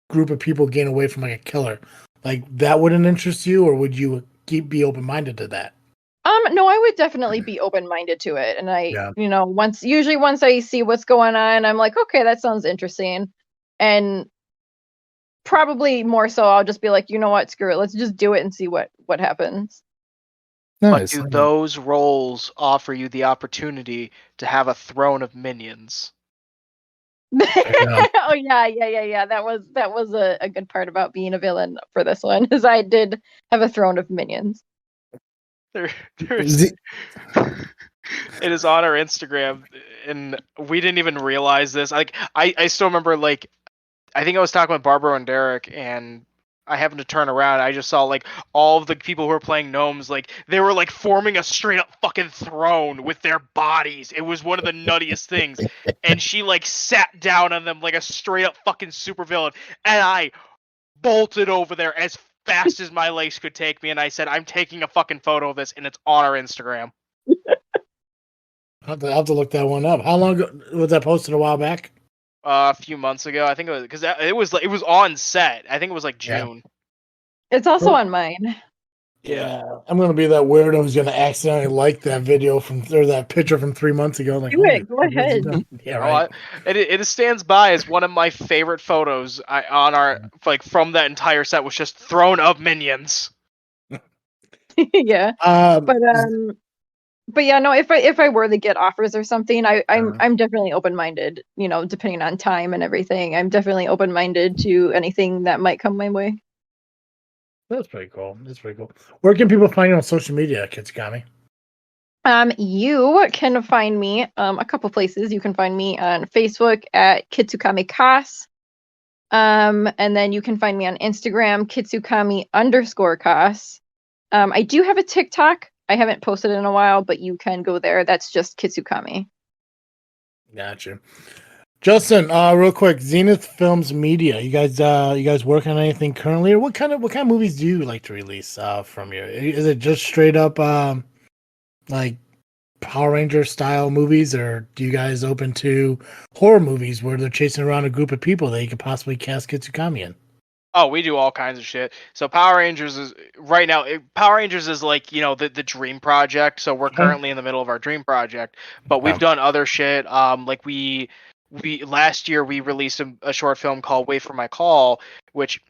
group of people getting away from like a killer, like that wouldn't interest you, or would you be open-minded to that? No, I would definitely be open-minded to it, and once I see what's going on, I'm like, okay, that sounds interesting, and probably more so I'll just be like, you know what, screw it, let's just do it and see what happens. Nice. But do those roles offer you the opportunity to have a throne of minions? Oh yeah. That was a good part about being a villain for this one, is I did have a throne of minions. It is on our Instagram, and we didn't even realize this. Like I still remember, like I think I was talking with Barbara and Derek, and I happened to turn around. I just saw like all of the people who were playing gnomes, like they were like forming a straight up fucking throne with their bodies. It was one of the nuttiest things. And she like sat down on them like a straight up fucking supervillain, and I bolted over there as fast as my legs could take me, and I said, I'm taking a fucking photo of this, and it's on our Instagram. I'll have to look that one up. How long ago was that posted? A while back? A few months ago, I think it was, because it was on set. I think it was like June. It's also on mine. Yeah, I'm gonna be that weirdo who's gonna accidentally like that video or that picture from 3 months ago. Like, do it. Go ahead. Yeah, right. It stands by as one of my favorite photos on our from that entire set, was just throne of minions. Yeah. But yeah, no. If I were to get offers or something, I'm definitely open-minded. Depending on time and everything, I'm definitely open-minded to anything that might come my way. That's pretty cool. Where can people find you on social media, Kitsukami? You can find me a couple places. You can find me on Facebook at Kitsukami Cos. And then you can find me on Instagram, Kitsukami_Cos. I do have a TikTok. I haven't posted in a while, but you can go there. That's just Kitsukami. Gotcha. Justin, real quick, Zenith Films Media. You guys working on anything currently, or what kind of movies do you like to release from your? Is it just straight up like Power Ranger style movies, or do you guys open to horror movies where they're chasing around a group of people that you could possibly cast Kitsukami in? Oh, we do all kinds of shit. So Power Rangers is right now. Power Rangers is like the dream project. So we're currently in the middle of our dream project, but we've done other shit. Like we last year we released a short film called Wait for My Call, which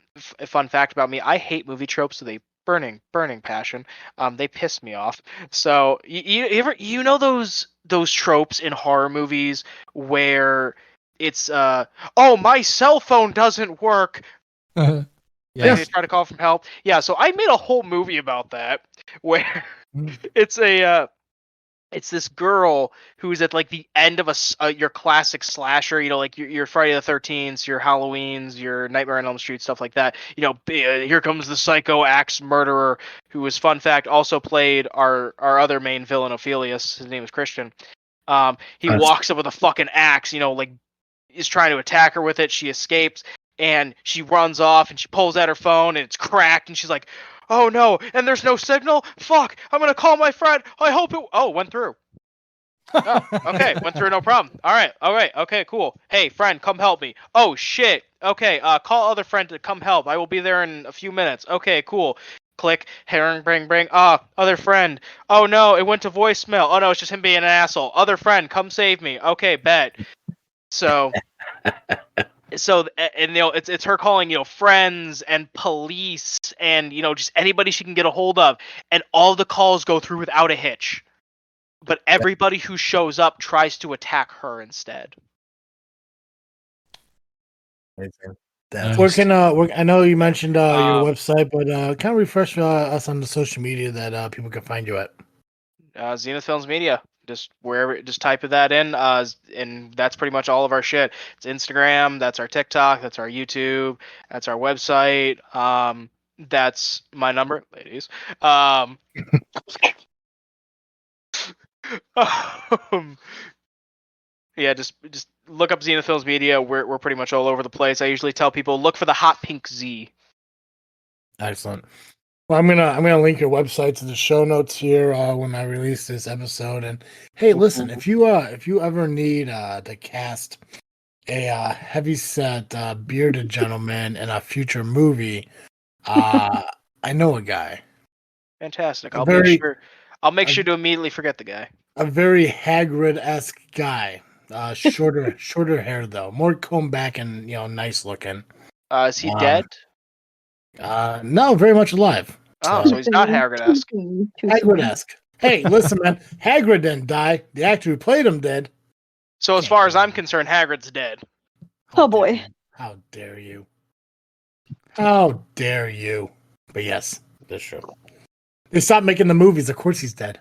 fun fact about me, I hate movie tropes. So they burning passion. They piss me off. So you know those tropes in horror movies where it's oh, my cell phone doesn't work. Yeah. They try to call from help. Yeah, so I made a whole movie about that where it's this girl who's at like the end of your classic slasher, like your Friday the 13th, your Halloweens, your Nightmare on Elm Street, stuff like that. Here comes the psycho axe murderer, who was, fun fact, also played our other main villain, Ophelius. His name is Christian. He walks up with a fucking axe, like is trying to attack her with it. She escapes. And she runs off and she pulls out her phone and it's cracked and she's like, oh no, and there's no signal? Fuck, I'm going to call my friend. I hope it... Oh, went through. Oh, okay, went through, no problem. All right, okay, cool. Hey, friend, come help me. Oh, shit. Okay, call other friend to come help. I will be there in a few minutes. Okay, cool. Click, herring, bring. Other friend. Oh no, it went to voicemail. Oh no, it's just him being an asshole. Other friend, come save me. Okay, bet. So... and it's her calling friends and police and just anybody she can get a hold of, and all the calls go through without a hitch, but everybody who shows up tries to attack her instead. Where can I know you mentioned your website, but kind of refresh us on the social media that people can find you at. ZenithFilmsMedia. Just wherever, just type that in, and that's pretty much all of our shit. It's Instagram, that's our TikTok, that's our YouTube, that's our website. That's my number, ladies. Yeah, just look up Zenith Films Media. We're pretty much all over the place. I usually tell people look for the hot pink Z. Excellent. Well, I'm gonna link your website to the show notes here when I release this episode. And hey, listen, if you ever need to cast a heavyset bearded gentleman in a future movie, I know a guy. Fantastic. I'll make sure to immediately forget the guy. A very Hagrid-esque guy. Shorter hair though, more combed back and nice looking. Is he dead? No, very much alive. So he's not Hagrid-esque. Hagrid-esque. Hey, listen, man. Hagrid didn't die. The actor who played him did. So as far as I'm concerned, Hagrid's dead. Oh boy. How dare you? How dare you? But yes, that's true. They stopped making the movies. Of course he's dead.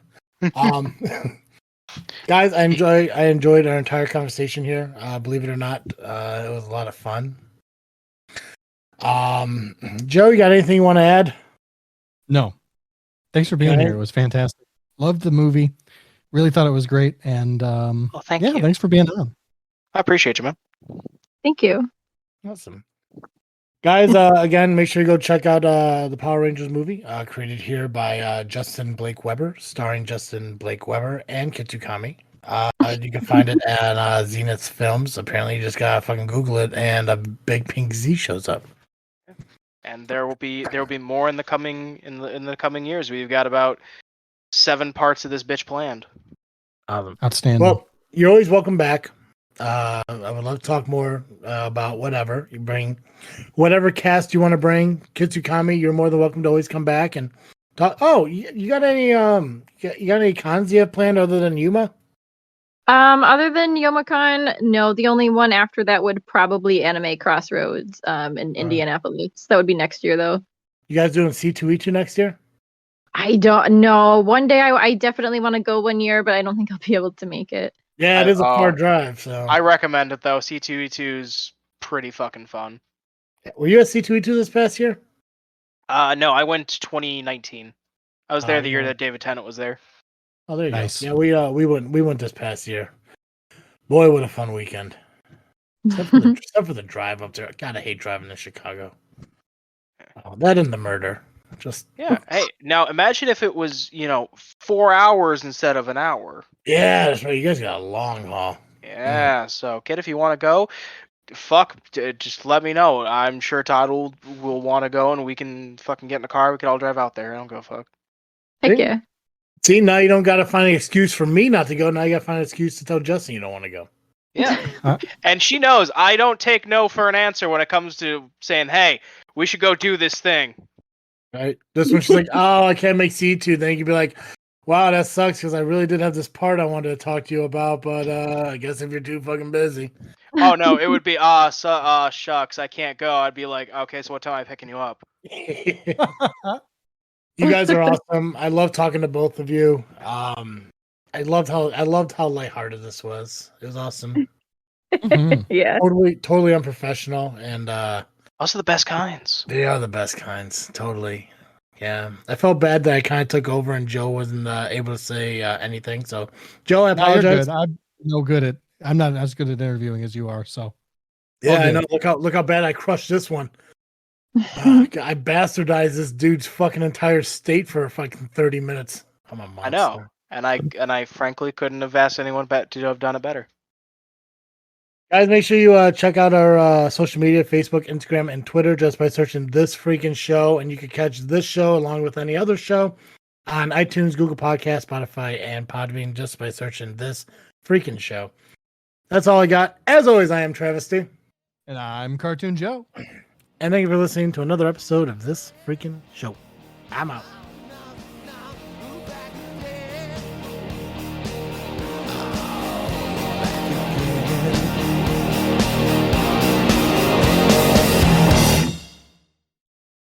Guys, I enjoyed our entire conversation here. Believe it or not, it was a lot of fun. Joe, you got anything you want to add? No. Thanks for being here. It was fantastic. Loved the movie. Really thought it was great. And thank you. Thanks for being on. I appreciate you, man. Thank you. Awesome. Guys, again, make sure you go check out the Power Rangers movie, created here by Justin Blake Weber, starring Justin Blake Weber and Kitsukami. You can find it at Zenith Films. Apparently, you just gotta fucking Google it, and a big pink Z shows up. And there will be more in the coming years. We've got about 7 parts of this bitch planned. Outstanding. Well, you're always welcome back. I would love to talk more about whatever you bring, whatever cast you want to bring. Kitsukami, you're more than welcome to always come back and talk. Oh, you got any cons you have planned other than Yuma? Other than YomaCon, no. The only one after that would probably Anime Crossroads in Indianapolis. That would be next year, though. You guys doing C2E2 next year? I don't know. One day I definitely want to go one year, but I don't think I'll be able to make it. Yeah, it is a far drive. So I recommend it though. C2E2 is pretty fucking fun. Were you at C2E2 this past year? No, I went 2019. I was there the year that David Tennant was there. Oh, there you Nice. go. Yeah, we went this past year. Boy, what a fun weekend. Except for the drive up there. God, I hate driving to Chicago. Oh, that and the murder. Just Hey, now imagine if it was 4 hours instead of an hour. Yeah, that's right. You guys got a long haul. Yeah. So kid, if you want to go, just let me know. I'm sure Todd will want to go, and we can fucking get in the car. We can all drive out there. I don't go a fuck. Heck yeah. See, now you don't got to find an excuse for me not to go. Now you got to find an excuse to tell Justin you don't want to go. Yeah. And she knows I don't take no for an answer when it comes to saying, hey, we should go do this thing. Right. This one, she's like, oh, I can't make C2. Then you can be like, wow, that sucks because I really did have this part I wanted to talk to you about, but I guess if you're too fucking busy. Oh, no, it would be, shucks, I can't go. I'd be like, okay, so what time am I picking you up? You guys are awesome. I love talking to both of you. I loved how lighthearted this was. It was awesome. Yeah. Totally unprofessional, and Also the best kinds. they are the best kinds. Totally. Yeah. I felt bad that I kind of took over and Joe wasn't able to say anything. So, Joe, I No, you're apologize. good. I'm not as good at interviewing as you are. So Yeah, all I good. know. Look how bad I crushed this one. I bastardized this dude's fucking entire state for fucking 30 minutes. I'm a monster. I know. And I frankly couldn't have asked anyone to have done it better. Guys, make sure you check out our social media, Facebook, Instagram, and Twitter just by searching This Freakin' Show. And you can catch this show along with any other show on iTunes, Google Podcasts, Spotify, and Podbean just by searching This Freakin' Show. That's all I got. As always, I am Travesty. And I'm Cartoon Joe. And thank you for listening to another episode of This Freakin' Show. I'm out.